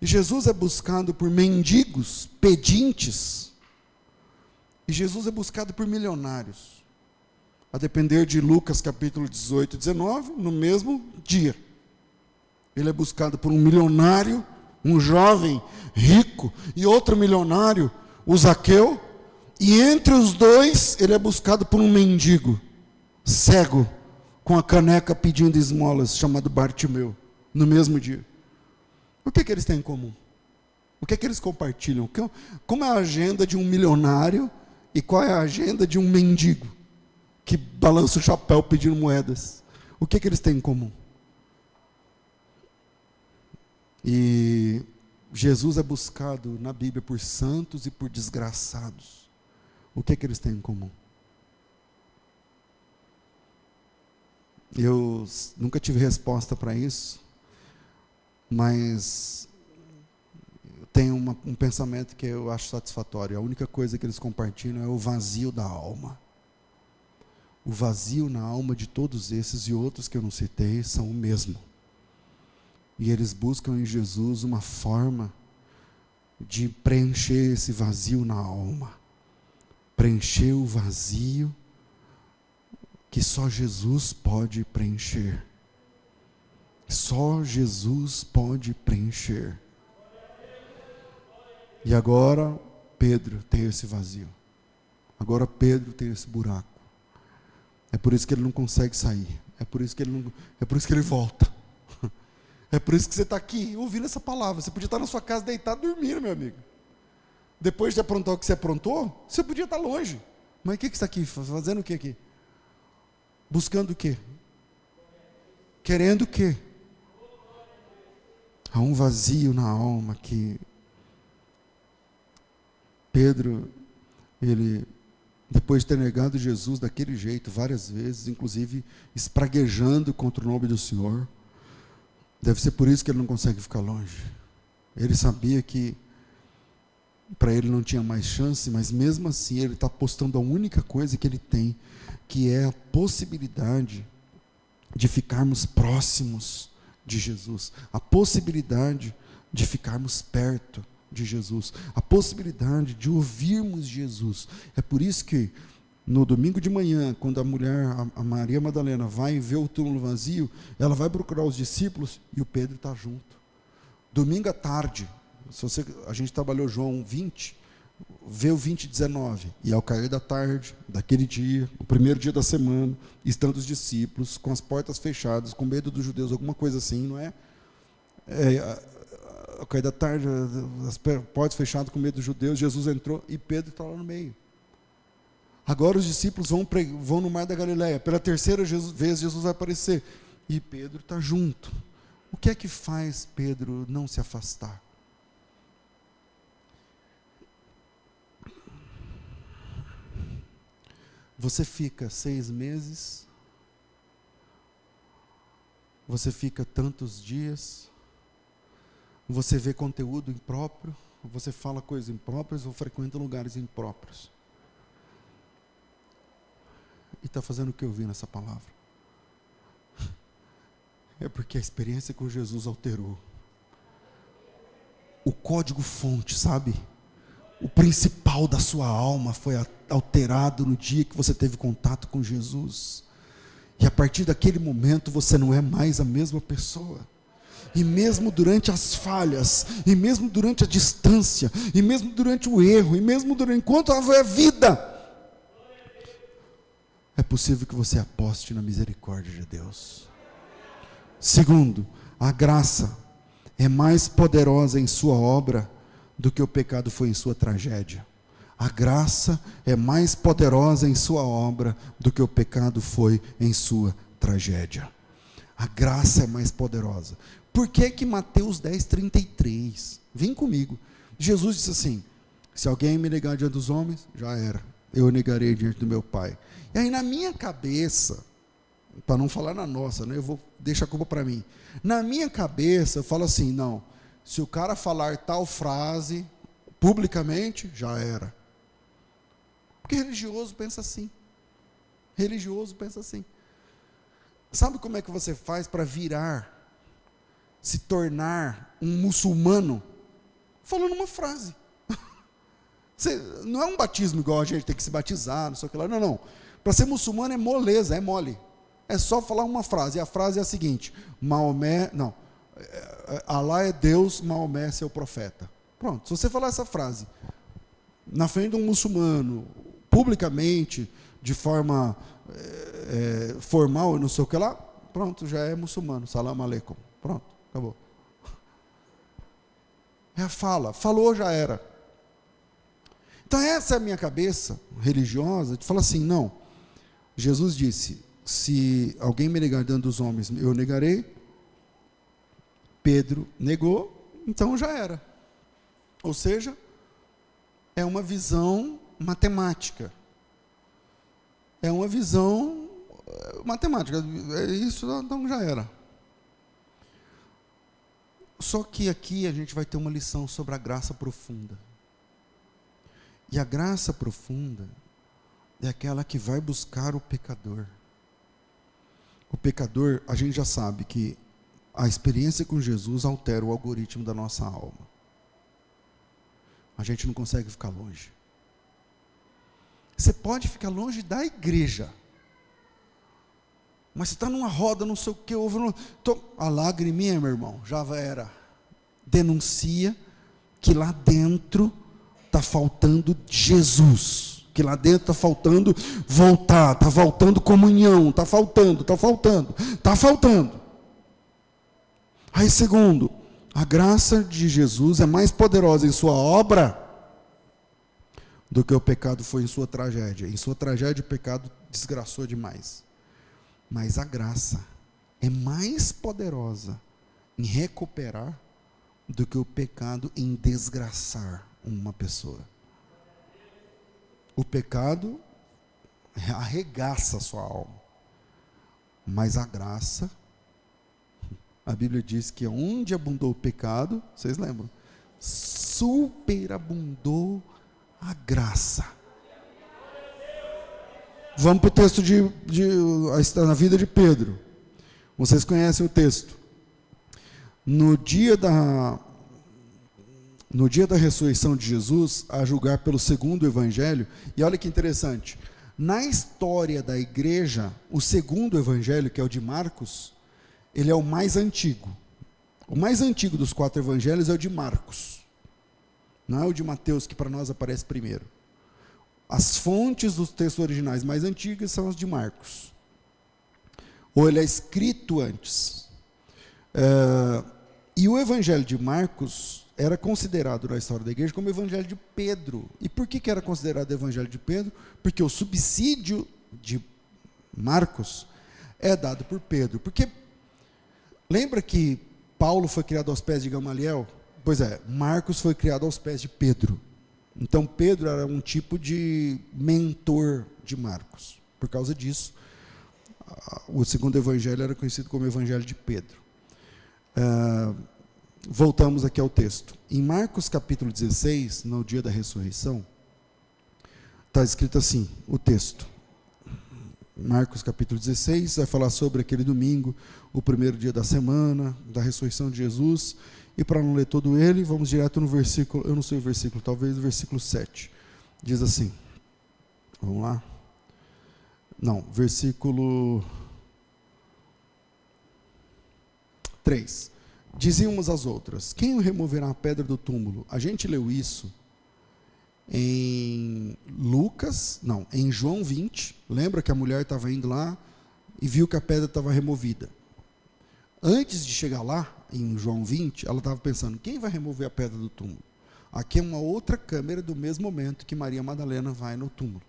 Jesus é buscado por mendigos, pedintes, e Jesus é buscado por milionários. A depender de Lucas capítulo 18 e 19, no mesmo dia. Ele é buscado por um milionário, um jovem rico, e outro milionário, o Zaqueu, e entre os dois, ele é buscado por um mendigo, cego, com a caneca pedindo esmolas, chamado Bartimeu, no mesmo dia. O que eles têm em comum? O que eles compartilham? Como é a agenda de um milionário e qual é a agenda de um mendigo que balança o chapéu pedindo moedas? O que eles têm em comum? E Jesus é buscado na Bíblia por santos e por desgraçados. O que eles têm em comum? Eu nunca tive resposta para isso, mas tem um pensamento que eu acho satisfatório. A única coisa que eles compartilham é o vazio da alma. O vazio na alma de todos esses e outros que eu não citei são o mesmo. E eles buscam em Jesus uma forma de preencher esse vazio na alma. Preencher o vazio que só Jesus pode preencher. Só Jesus pode preencher. E agora Pedro tem esse vazio. Agora Pedro tem esse buraco. É por isso que ele não consegue sair. É por isso que ele volta. É por isso que você está aqui ouvindo essa palavra. Você podia estar na sua casa deitado dormindo, meu amigo. Depois de aprontar o que você aprontou, você podia estar longe. Mas o que você está aqui? Fazendo o que aqui? Buscando o quê? Querendo o quê? Há um vazio na alma que Pedro, ele, depois de ter negado Jesus daquele jeito várias vezes, inclusive espraguejando contra o nome do Senhor, deve ser por isso que ele não consegue ficar longe. Ele sabia que para ele não tinha mais chance, mas mesmo assim ele está apostando a única coisa que ele tem, que é a possibilidade de ficarmos próximos de Jesus, a possibilidade de ficarmos perto de Jesus, a possibilidade de ouvirmos Jesus. É por isso que no domingo de manhã, quando a mulher, a Maria Madalena, vai ver o túmulo vazio, ela vai procurar os discípulos e o Pedro está junto. Domingo à tarde, a gente trabalhou João 20, vê o 20 e 19, e ao cair da tarde, daquele dia, o primeiro dia da semana, estando os discípulos com as portas fechadas, com medo dos judeus, alguma coisa assim, não é? Ao cair da tarde, as portas fechadas com medo dos judeus, Jesus entrou e Pedro está lá no meio. Agora os discípulos vão no mar da Galileia, pela terceira vez Jesus vai aparecer, e Pedro está junto. O que é que faz Pedro não se afastar? Você fica 6 meses, você fica tantos dias, você vê conteúdo impróprio, você fala coisas impróprias ou frequenta lugares impróprios. E está fazendo o que eu vi nessa palavra? É porque a experiência com Jesus alterou. O código-fonte, sabe? O principal da sua alma foi alterado no dia que você teve contato com Jesus. E a partir daquele momento você não é mais a mesma pessoa. E mesmo durante as falhas, e mesmo durante a distância, e mesmo durante o erro, e mesmo enquanto houver vida, é possível que você aposte na misericórdia de Deus. Segundo, a graça é mais poderosa em sua obra do que o pecado foi em sua tragédia. A graça é mais poderosa em sua obra do que o pecado foi em sua tragédia. A graça é mais poderosa. Por que que Mateus 10:33? Vem comigo. Jesus disse assim: se alguém me negar diante dos homens, já era. Eu negarei diante do meu Pai. E aí na minha cabeça, para não falar na nossa, né, eu vou deixar a culpa para mim. Na minha cabeça eu falo assim: não, se o cara falar tal frase publicamente, já era. Porque religioso pensa assim. Religioso pensa assim. Sabe como é que você faz para virar, se tornar um muçulmano? Falando uma frase. Não é um batismo igual a gente tem que se batizar, não sei o que lá. Não, não. Para ser muçulmano é moleza, é mole. É só falar uma frase. E a frase é a seguinte: Maomé, não, Alá é Deus, Maomé é seu profeta. Pronto. Se você falar essa frase na frente de um muçulmano, publicamente, de forma formal, não sei o que lá, pronto, já é muçulmano. Salam aleikum. Pronto, acabou. É a fala. Falou, já era. Então essa é a minha cabeça religiosa, de falar assim: não, Jesus disse, se alguém me negar diante dos homens, eu negarei. Pedro negou, então já era. Ou seja, é uma visão matemática. É uma visão matemática. Isso, então já era. Só que aqui a gente vai ter uma lição sobre a graça profunda. E a graça profunda é aquela que vai buscar o pecador. O pecador, a gente já sabe que a experiência com Jesus altera o algoritmo da nossa alma. A gente não consegue ficar longe. Você pode ficar longe da igreja, mas você está numa roda, não sei o que, a lagriminha, meu irmão, já era. Denuncia que lá dentro está faltando Jesus, que lá dentro está faltando voltar, está faltando comunhão, está faltando. Aí segundo, a graça de Jesus é mais poderosa em sua obra do que o pecado foi em sua tragédia. Em sua tragédia o pecado desgraçou demais. Mas a graça é mais poderosa em recuperar do que o pecado em desgraçar uma pessoa. O pecado arregaça a sua alma, mas a graça, a Bíblia diz que onde abundou o pecado, vocês lembram? Superabundou a graça. Vamos para o texto na vida de Pedro. Vocês conhecem o texto. No dia da ressurreição de Jesus, a julgar pelo segundo evangelho, e olha que interessante, na história da igreja, o segundo evangelho, que é o de Marcos, ele é o mais antigo. O mais antigo dos 4 evangelhos é o de Marcos. Não é o de Mateus, que para nós aparece primeiro. As fontes dos textos originais mais antigas são as de Marcos. Ou ele é escrito antes. E o evangelho de Marcos era considerado na história da igreja como o evangelho de Pedro. E por que era considerado o evangelho de Pedro? Porque o subsídio de Marcos é dado por Pedro. Porque lembra que Paulo foi criado aos pés de Gamaliel? Pois é, Marcos foi criado aos pés de Pedro. Então Pedro era um tipo de mentor de Marcos. Por causa disso, o segundo evangelho era conhecido como o evangelho de Pedro. voltamos aqui ao texto. Em Marcos capítulo 16, no dia da ressurreição, está escrito assim, o texto. Marcos capítulo 16, vai falar sobre aquele domingo, o primeiro dia da semana, da ressurreição de Jesus. E para não ler todo ele, vamos direto no versículo, eu não sei o versículo, talvez o versículo 7. Diz assim, vamos lá? Não, versículo 3. Diziam umas às outras, quem removerá a pedra do túmulo? A gente leu isso em em João 20, lembra que a mulher estava indo lá e viu que a pedra estava removida. Antes de chegar lá, em João 20, ela estava pensando, quem vai remover a pedra do túmulo? Aqui é uma outra câmera do mesmo momento que Maria Madalena vai no túmulo.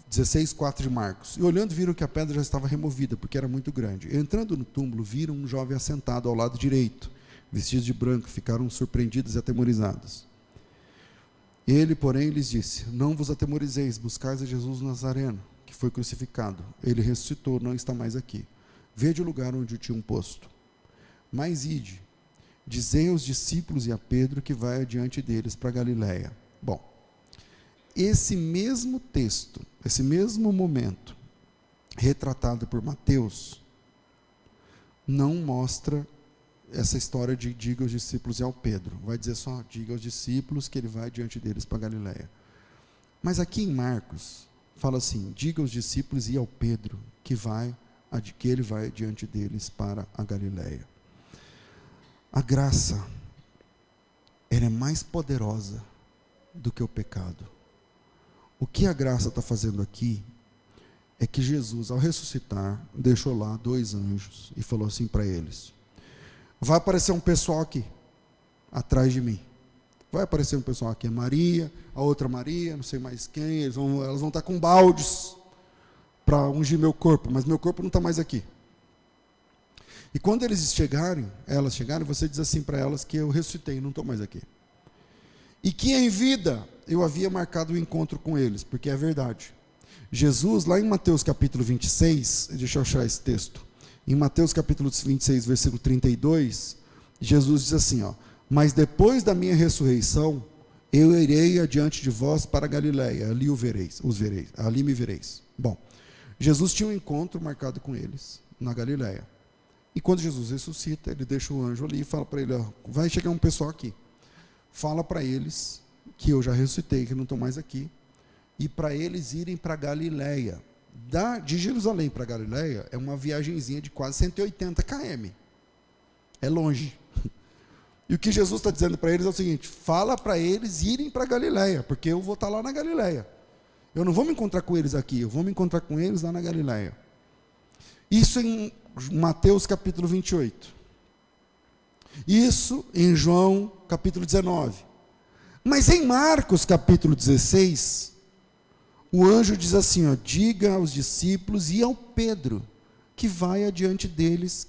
16:4 de Marcos. E olhando, viram que a pedra já estava removida, porque era muito grande. Entrando no túmulo, viram um jovem assentado ao lado direito, vestido de branco, ficaram surpreendidos e atemorizados. Ele, porém, lhes disse, não vos atemorizeis, buscais a Jesus Nazareno, que foi crucificado. Ele ressuscitou, não está mais aqui. Vede o lugar onde o tinham posto. Mas ide, dizei aos discípulos e a Pedro que vai adiante deles para Galiléia. Bom, esse mesmo texto, esse mesmo momento, retratado por Mateus, não mostra essa história de diga aos discípulos e ao Pedro. Vai dizer só, diga aos discípulos que ele vai adiante deles para Galiléia. Mas aqui em Marcos, fala assim, diga aos discípulos e ao Pedro que ele vai diante deles para a Galiléia. A graça, ela é mais poderosa do que o pecado. O que a graça está fazendo aqui é que Jesus, ao ressuscitar, deixou lá 2 anjos e falou assim para eles, vai aparecer um pessoal aqui, atrás de mim. Vai aparecer um pessoal aqui, a Maria, a outra Maria, não sei mais quem, elas vão estar com baldes para ungir meu corpo, mas meu corpo não está mais aqui. E quando elas chegarem, você diz assim para elas que eu ressuscitei, não estou mais aqui. E que em vida eu havia marcado o encontro com eles, porque é verdade. Jesus, lá em Mateus capítulo 26, deixa eu achar esse texto, em Mateus capítulo 26, versículo 32, Jesus diz assim, mas depois da minha ressurreição, eu irei adiante de vós para Galiléia, ali ali me vereis. Bom, Jesus tinha um encontro marcado com eles, na Galiléia. E quando Jesus ressuscita, ele deixa o anjo ali e fala para ele, vai chegar um pessoal aqui. Fala para eles que eu já ressuscitei, que não estou mais aqui. E para eles irem para Galiléia. De Jerusalém para Galiléia é uma viagenzinha de quase 180 km. É longe. E o que Jesus está dizendo para eles é o seguinte, fala para eles irem para Galiléia, porque eu vou estar lá na Galiléia. Eu não vou me encontrar com eles aqui, eu vou me encontrar com eles lá na Galiléia. Isso em Mateus capítulo 28. Isso em João capítulo 19. Mas em Marcos capítulo 16, o anjo diz assim, diga aos discípulos e ao Pedro, que vá adiante deles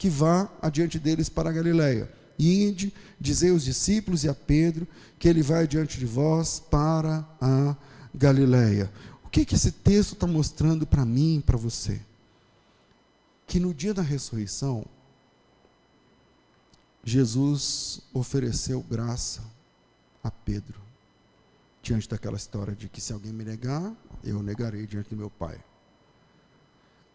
para a Galiléia. Ide, dizei aos discípulos e a Pedro, que ele vai adiante de vós para a Galiléia. O que esse texto está mostrando para mim e para você? Que no dia da ressurreição, Jesus ofereceu graça a Pedro, diante daquela história de que se alguém me negar, eu negarei diante do meu Pai.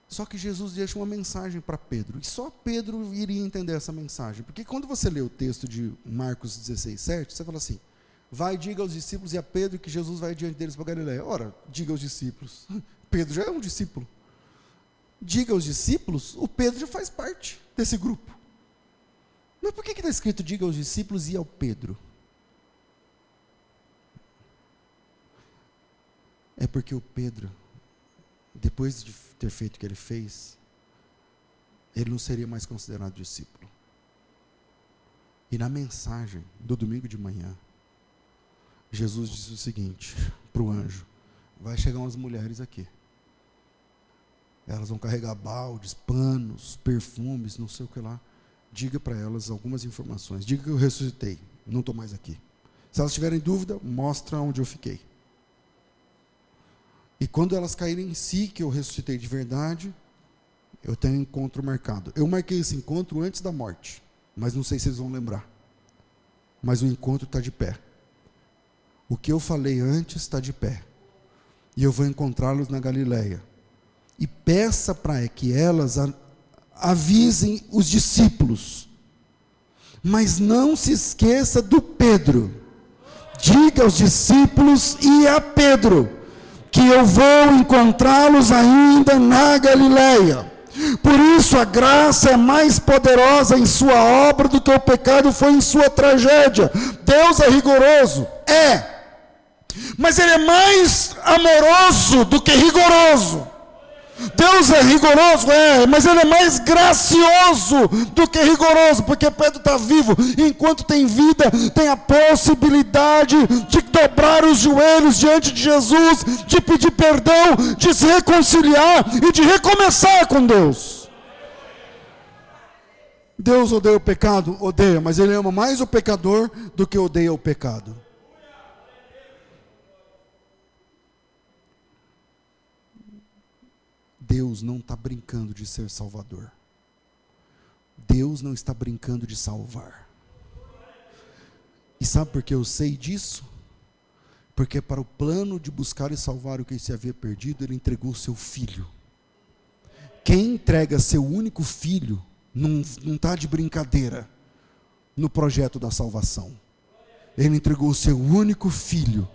Só que Jesus deixa uma mensagem para Pedro, e só Pedro iria entender essa mensagem, porque quando você lê o texto de Marcos 16, 7, você fala assim, vai, diga aos discípulos e a Pedro que Jesus vai diante deles para Galiléia. Ora, diga aos discípulos, Pedro já é um discípulo. Diga aos discípulos, o Pedro já faz parte desse grupo. Mas por que está escrito diga aos discípulos e ao Pedro? É porque o Pedro, depois de ter feito o que ele fez, ele não seria mais considerado discípulo. E na mensagem do domingo de manhã, Jesus disse o seguinte para o anjo, vai chegar umas mulheres aqui. Elas vão carregar baldes, panos, perfumes, não sei o que lá. Diga para elas algumas informações. Diga que eu ressuscitei, não estou mais aqui. Se elas tiverem dúvida, mostra onde eu fiquei. E quando elas caírem em si, que eu ressuscitei de verdade, Eu tenho um encontro marcado. Eu marquei esse encontro antes da morte, mas não sei se vocês vão lembrar. Mas o encontro está de pé. O que eu falei antes está de pé. E eu vou encontrá-los na Galileia. E peça para que elas avisem os discípulos. Mas não se esqueça do Pedro. Diga aos discípulos e a Pedro que eu vou encontrá-los ainda na Galileia. Por isso a graça é mais poderosa em sua obra do que o pecado foi em sua tragédia. Deus é rigoroso? É. Mas Ele é mais amoroso do que rigoroso. Deus é rigoroso? É. Mas Ele é mais gracioso do que rigoroso. Porque Pedro está vivo. Enquanto tem vida, tem a possibilidade de dobrar os joelhos diante de Jesus, de pedir perdão, de se reconciliar e de recomeçar com Deus. Deus odeia o pecado? Odeia, mas Ele ama mais o pecador do que odeia o pecado. Deus não está brincando de ser salvador. Deus não está brincando de salvar. E sabe por que eu sei disso? Porque para o plano de buscar e salvar o que se havia perdido, Ele entregou o seu Filho. Quem entrega seu único Filho, não está de brincadeira no projeto da salvação. Ele entregou o seu único Filho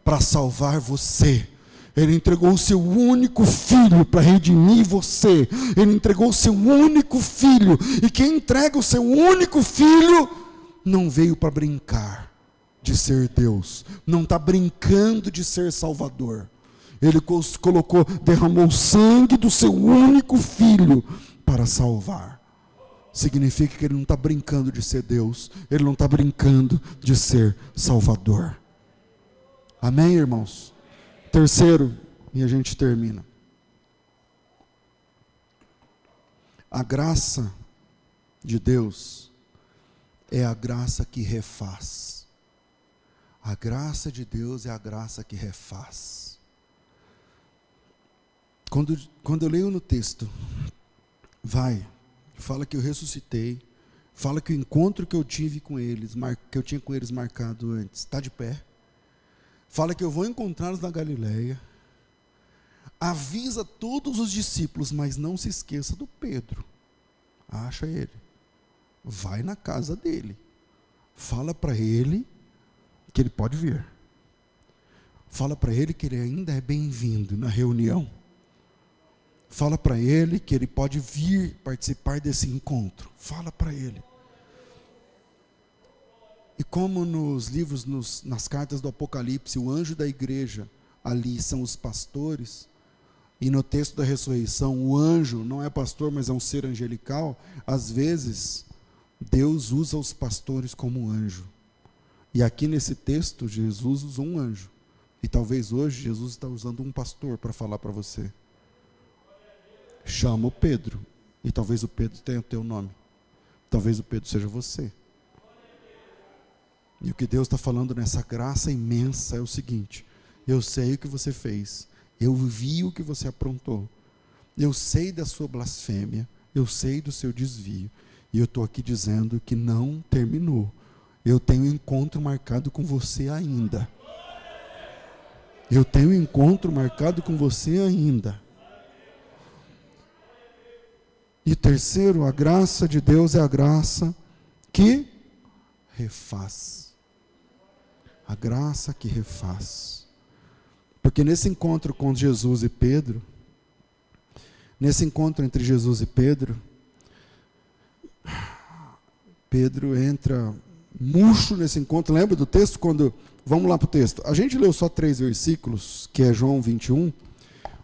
para salvar você. Ele entregou o seu único Filho para redimir você. Ele entregou o seu único Filho. E quem entrega o seu único Filho, não veio para brincar de ser Deus. Não está brincando de ser Salvador. Ele colocou, derramou o sangue do seu único Filho para salvar. Significa que Ele não está brincando de ser Deus. Ele não está brincando de ser Salvador. Amém, irmãos? Terceiro, e a gente termina. A graça de Deus é a graça que refaz. A graça de Deus é a graça que refaz. Quando eu leio no texto, fala que eu ressuscitei, fala que o encontro que eu tive com eles, que eu tinha com eles marcado antes, está de pé. Fala que eu vou encontrá-los na Galileia. Avisa todos os discípulos, mas não se esqueça do Pedro. Acha ele. Vai na casa dele. Fala para ele que ele pode vir. Fala para ele que ele ainda é bem-vindo na reunião. Fala para ele que ele pode vir participar desse encontro. Fala para ele. E como nos livros, nas cartas do Apocalipse, o anjo da igreja ali são os pastores, e no texto da ressurreição, o anjo não é pastor, mas é um ser angelical, às vezes, Deus usa os pastores como anjo. E aqui nesse texto, Jesus usou um anjo. E talvez hoje, Jesus está usando um pastor para falar para você. Chama o Pedro. E talvez o Pedro tenha o teu nome. Talvez o Pedro seja você. E o que Deus está falando nessa graça imensa é o seguinte: eu sei o que você fez, eu vi o que você aprontou, eu sei da sua blasfêmia, eu sei do seu desvio, e eu estou aqui dizendo que não terminou. Eu tenho um encontro marcado com você ainda. Eu tenho um encontro marcado com você ainda. E terceiro, a graça de Deus é a graça que refaz. A graça que refaz. Porque nesse encontro com Jesus e Pedro, nesse encontro entre Jesus e Pedro, Pedro entra murcho nesse encontro. Lembra do texto? Vamos lá para o texto. A gente leu só 3 versículos, que é João 21,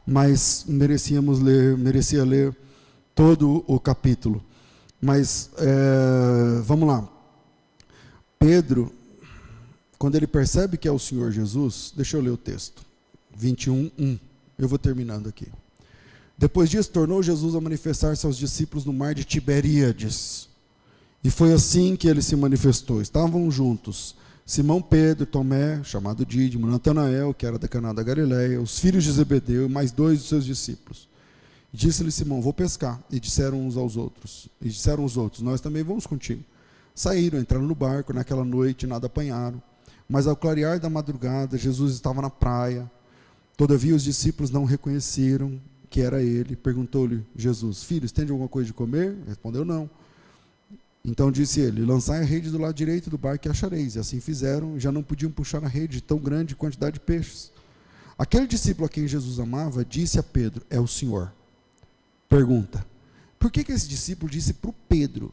mas merecia ler todo o capítulo. Mas, vamos lá. Pedro, quando ele percebe que é o Senhor Jesus, deixa eu ler o texto, 21:1, eu vou terminando aqui. Depois disso, tornou Jesus a manifestar-se aos discípulos no mar de Tiberíades, e foi assim que ele se manifestou. Estavam juntos Simão Pedro, Tomé, chamado Dídimo, Natanael, que era da Caná da Galileia, os filhos de Zebedeu, e mais 2 dos seus discípulos. Disse-lhe Simão: vou pescar. E disseram uns aos outros. E disseram os outros: nós também vamos contigo. Saíram, entraram no barco. Naquela noite nada apanharam. Mas ao clarear da madrugada, Jesus estava na praia. Todavia os discípulos não reconheceram que era ele. Perguntou-lhe Jesus: filhos, tem alguma coisa de comer? Respondeu: não. Então disse ele: lançai a rede do lado direito do barco e achareis. E assim fizeram, e já não podiam puxar a rede de tão grande quantidade de peixes. Aquele discípulo a quem Jesus amava disse a Pedro: é o Senhor. Pergunta: por que esse discípulo disse para o Pedro?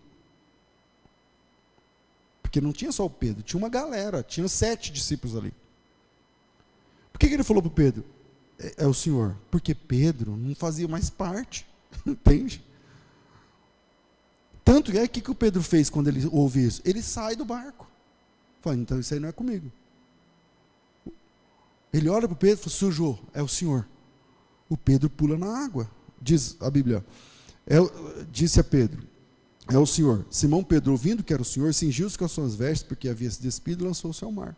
Porque não tinha só o Pedro, tinha uma galera, tinha 7 discípulos ali. Por que ele falou para o Pedro: é o Senhor? Porque Pedro não fazia mais parte, entende? Tanto é que o Pedro fez quando ele ouve isso? Ele sai do barco. Fala: então isso aí não é comigo. Ele olha para o Pedro e fala: sujou, é o Senhor. O Pedro pula na água. Diz a Bíblia: disse a Pedro: é o Senhor. Simão Pedro, ouvindo que era o Senhor, cingiu-se com as suas vestes, porque havia se despido, e lançou-se ao mar.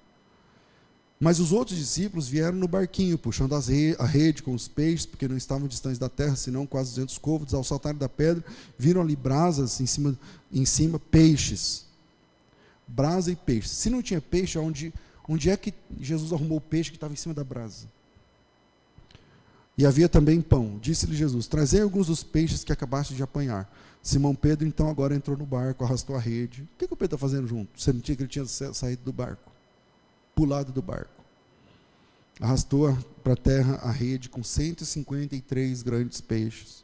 Mas os outros discípulos vieram no barquinho, puxando a rede com os peixes, porque não estavam distantes da terra, senão quase 200 côvados. Ao saltarem da pedra, viram ali brasas em cima peixes. Brasa e peixe. Se não tinha peixe, onde é que Jesus arrumou o peixe que estava em cima da brasa? E havia também pão. Disse-lhe Jesus: trazei alguns dos peixes que acabaste de apanhar. Simão Pedro então agora entrou no barco, arrastou a rede. O que o Pedro está fazendo junto? Você não tinha que ele tinha saído do barco, pulado do barco. Arrastou para a terra a rede com 153 grandes peixes.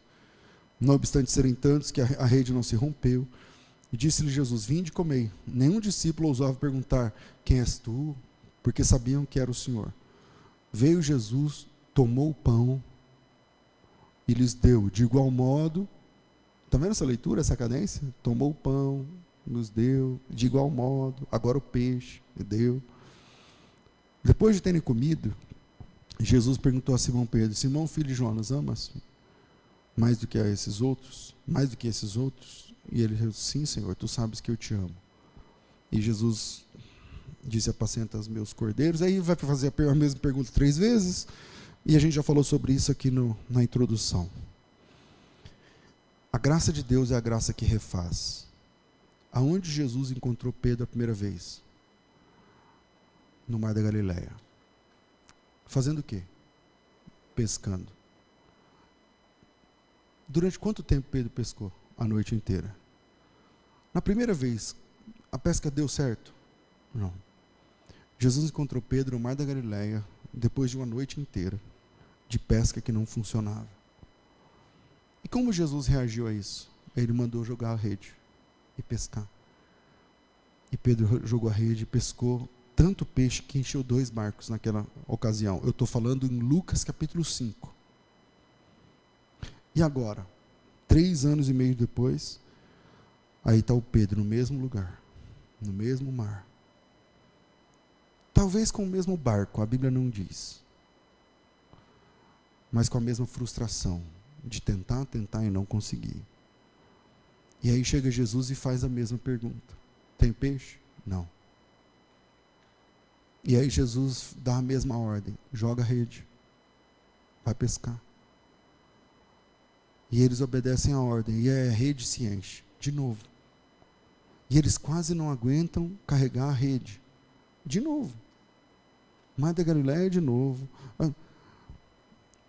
Não obstante serem tantos que a rede não se rompeu. E disse-lhe Jesus: vinde e comei. Nenhum discípulo ousava perguntar: quem és tu? Porque sabiam que era o Senhor. Veio Jesus, tomou o pão e lhes deu. De igual modo, está vendo essa leitura, essa cadência? Tomou o pão, nos deu. De igual modo, agora o peixe, e deu. Depois de terem comido, Jesus perguntou a Simão Pedro: Simão, filho de Jonas, amas mais do que a esses outros? Mais do que esses outros? E ele disse: sim, Senhor, tu sabes que eu te amo. E Jesus disse: apacenta os meus cordeiros. Aí vai fazer a mesma pergunta 3 vezes. E a gente já falou sobre isso aqui na introdução. A graça de Deus é a graça que refaz. Aonde Jesus encontrou Pedro a primeira vez? No Mar da Galileia. Fazendo o quê? Pescando. Durante quanto tempo Pedro pescou? A noite inteira. Na primeira vez, a pesca deu certo? Não. Jesus encontrou Pedro no Mar da Galileia depois de uma noite inteira de pesca que não funcionava. E como Jesus reagiu a isso? Ele mandou jogar a rede e pescar. E Pedro jogou a rede e pescou tanto peixe que encheu 2 barcos naquela ocasião. Eu estou falando em Lucas capítulo 5. E agora, 3 anos e meio depois, aí está o Pedro no mesmo lugar, no mesmo mar. Talvez com o mesmo barco, a Bíblia não diz. Mas com a mesma frustração de tentar e não conseguir. E aí chega Jesus e faz a mesma pergunta: tem peixe? Não. E aí Jesus dá a mesma ordem: joga a rede, vai pescar. E eles obedecem a ordem, e a rede se enche, de novo. E eles quase não aguentam carregar a rede, de novo. Mar da Galileia de novo.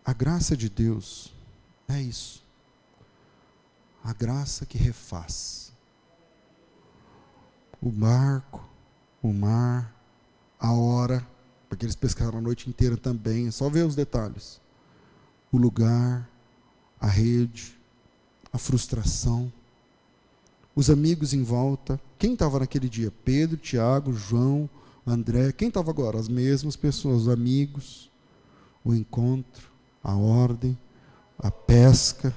A graça de Deus é isso. A graça que refaz. O barco, o mar, a hora, porque eles pescaram a noite inteira também, é só ver os detalhes. O lugar, a rede, a frustração, os amigos em volta. Quem estava naquele dia? Pedro, Tiago, João, André. Quem estava agora? As mesmas pessoas, os amigos, o encontro, a ordem, a pesca.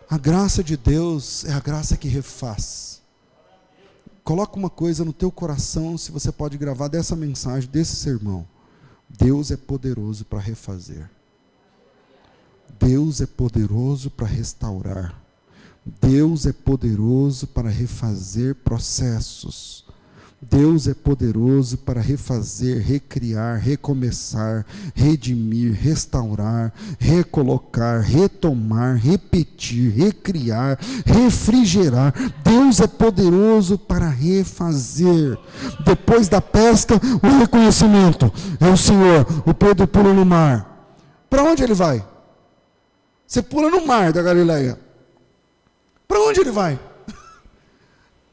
A graça de Deus é a graça que refaz. Coloca uma coisa no teu coração, se você pode gravar dessa mensagem, desse sermão: Deus é poderoso para refazer. Deus é poderoso para restaurar. Deus é poderoso para refazer processos. Deus é poderoso para refazer, recriar, recomeçar, redimir, restaurar, recolocar, retomar, repetir, recriar, refrigerar. Deus é poderoso para refazer. Depois da pesca, o reconhecimento. É o Senhor. O Pedro pula no mar. Para onde ele vai? Você pula no mar da Galileia. Para onde ele vai?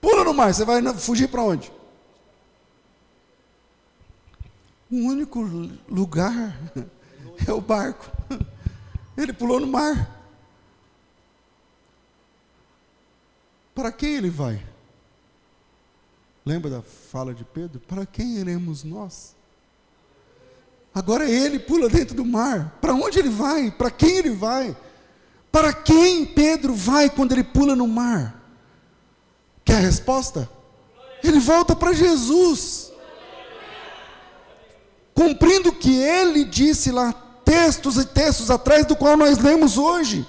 Pula no mar, você vai fugir para onde? O único lugar é o barco. Ele pulou no mar. Para quem ele vai? Lembra da fala de Pedro? Para quem iremos nós? Agora ele pula dentro do mar. Para onde ele vai? Para quem ele vai? Para quem Pedro vai quando ele pula no mar? Quer a resposta? Ele volta para Jesus. Cumprindo o que ele disse lá, textos e textos atrás, do qual nós lemos hoje.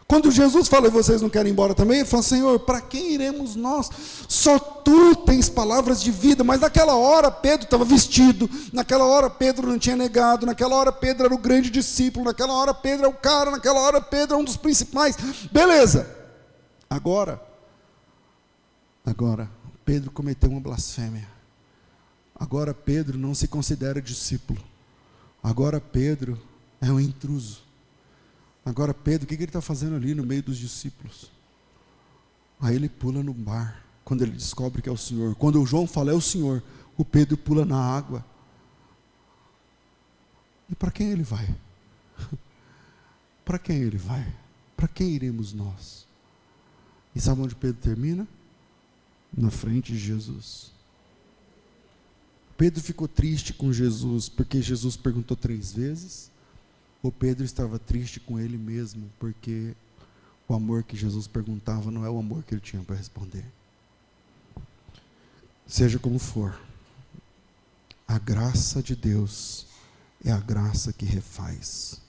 Quando Jesus fala, e vocês não querem ir embora também, ele fala, Senhor, para quem iremos nós? Só tu tens palavras de vida. Mas naquela hora Pedro estava vestido, naquela hora Pedro não tinha negado, naquela hora Pedro era o grande discípulo, naquela hora Pedro é o cara, naquela hora Pedro é um dos principais. Beleza. Agora, Pedro cometeu uma blasfêmia. Agora Pedro não se considera discípulo. Agora Pedro é um intruso. Agora Pedro, o que ele está fazendo ali no meio dos discípulos? Aí ele pula no mar, quando ele descobre que é o Senhor. Quando o João fala é o Senhor, o Pedro pula na água. E para quem ele vai? Para quem ele vai? Para quem iremos nós? E sabe onde Pedro termina? Na frente de Jesus. Pedro ficou triste com Jesus, porque Jesus perguntou 3 vezes, ou Pedro estava triste com ele mesmo, porque o amor que Jesus perguntava não é o amor que ele tinha para responder. Seja como for, a graça de Deus é a graça que refaz.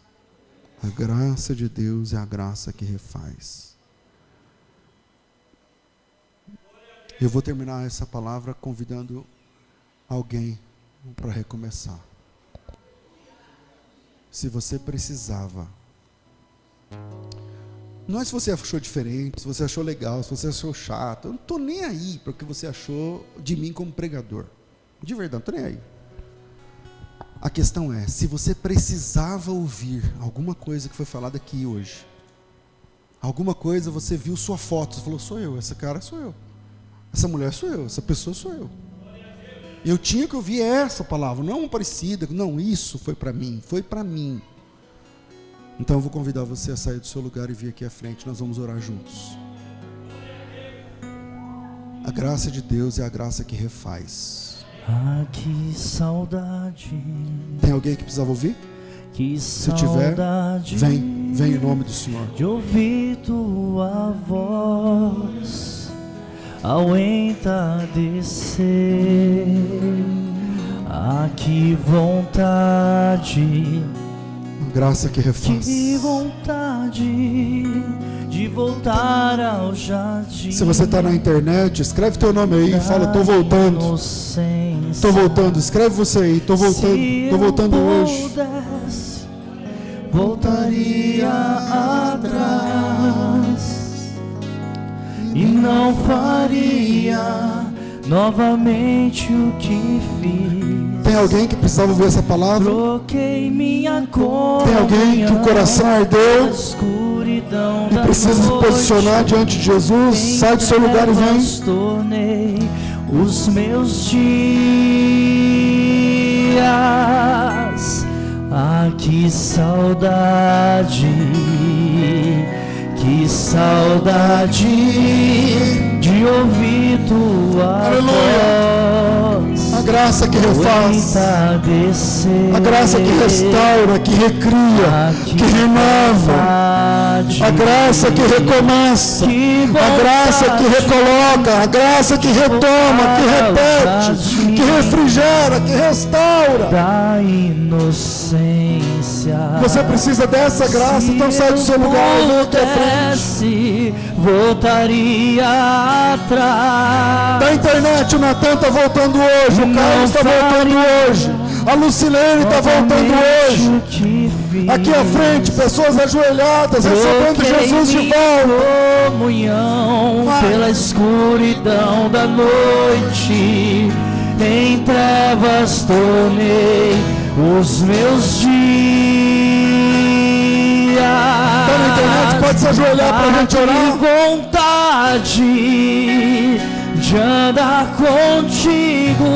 A graça de Deus é a graça que refaz. Eu vou terminar essa palavra convidando alguém para recomeçar. Se você precisava, não é se você achou diferente, se você achou legal, se você achou chato, eu não estou nem aí para o que você achou de mim como pregador, de verdade, não estou nem aí. A questão é, se você precisava ouvir alguma coisa que foi falada aqui hoje, alguma coisa, você viu sua foto, você falou, sou eu, esse cara sou eu, essa mulher sou eu, essa pessoa sou eu. Eu tinha que ouvir essa palavra, não uma parecida, não, isso foi para mim, foi para mim. Então eu vou convidar você a sair do seu lugar e vir aqui à frente, nós vamos orar juntos. A graça de Deus é a graça que refaz. Ah, que saudade. Tem alguém que precisava ouvir? Que Se tiver, vem em nome do Senhor. De ouvir tua voz ao entardecer. Ah, que vontade, graça que refaz. que vontade de voltar ao jardim. Se você está na internet, escreve teu nome aí e fala, estou voltando. Estou voltando, escreve você aí, estou voltando hoje. Voltaria atrás e não faria novamente o que fiz. Tem alguém que precisava ouvir essa palavra? Troquei minha cor. Tem alguém que o coração ardeu e precisa se posicionar diante de Jesus? Sai do seu lugar e vem. Tornei os meus dias. Ah, que saudade, que saudade de ouvir tua voz graça que refaz, a graça que restaura, que recria, que renova, a graça que recomeça, a graça que recoloca, a graça que retoma, que repete, que refrigera, que restaura. Da inocência. Você precisa dessa graça, então sai do seu lugar e vem aqui à frente. Voltaria atrás. Da internet, o Natan está voltando hoje, o Carlos está voltando hoje, a Lucilene está voltando hoje. Aqui à frente, pessoas ajoelhadas, recebendo Jesus de volta. Comunhão pela escuridão da noite, em trevas tornei os meus dias. Está na internet, pode se ajoelhar para a gente orar. Que vontade de andar contigo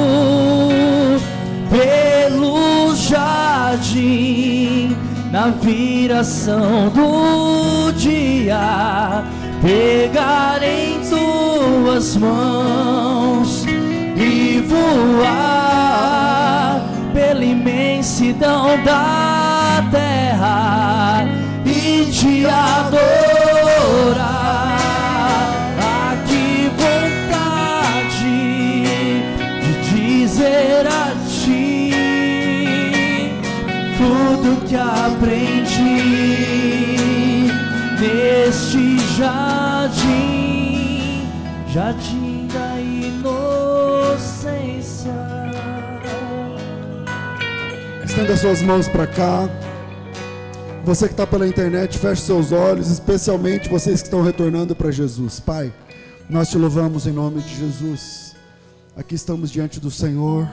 pelo jardim, na viração do dia, pegar em tuas mãos e voar pela imensidão da terra e te adorar. Ah, que vontade de dizer a ti tudo que aprendi neste jardim, jardim da inocência. Estenda suas mãos para cá. Você que está pela internet, feche seus olhos, especialmente vocês que estão retornando para Jesus. Pai, nós te louvamos em nome de Jesus. Aqui estamos diante do Senhor.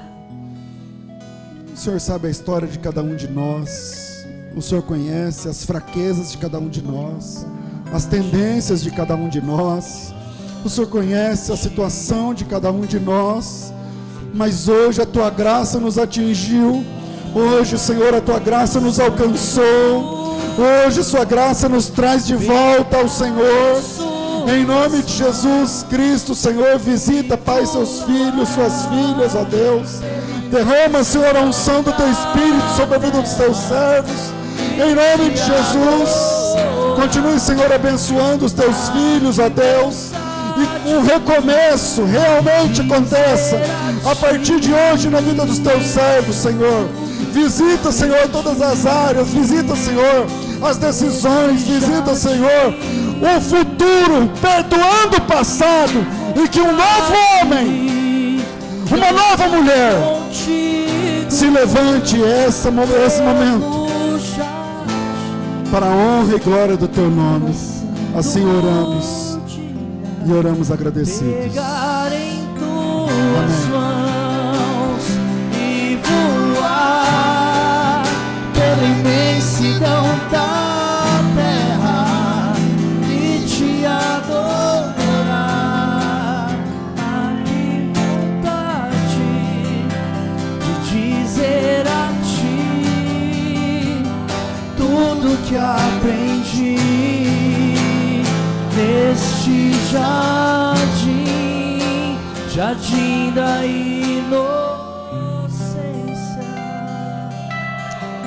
O Senhor sabe a história de cada um de nós. O Senhor conhece as fraquezas de cada um de nós, as tendências de cada um de nós. O Senhor conhece a situação de cada um de nós. Mas hoje a tua graça nos atingiu. Hoje, Senhor, a tua graça nos alcançou. Hoje, sua graça nos traz de volta ao Senhor. Em nome de Jesus Cristo, Senhor, visita, Pai, seus filhos, suas filhas, ó Deus. Derrama, Senhor, a unção do teu Espírito sobre a vida dos teus servos. Em nome de Jesus, continue, Senhor, abençoando os teus filhos, ó Deus. E um recomeço realmente aconteça a partir de hoje na vida dos teus servos, Senhor. Visita, Senhor, todas as áreas. Visita, Senhor, as decisões. Visita, Senhor, o futuro, perdoando o passado. E que um novo homem, uma nova mulher se levante esse momento para a honra e glória do teu nome. Assim oramos e oramos agradecidos. Pegar em tuas mãos e voar pela imensidão da terra e te adorar. Ah, que vontade de dizer a ti tudo que aprendi neste jardim, jardim da inocência.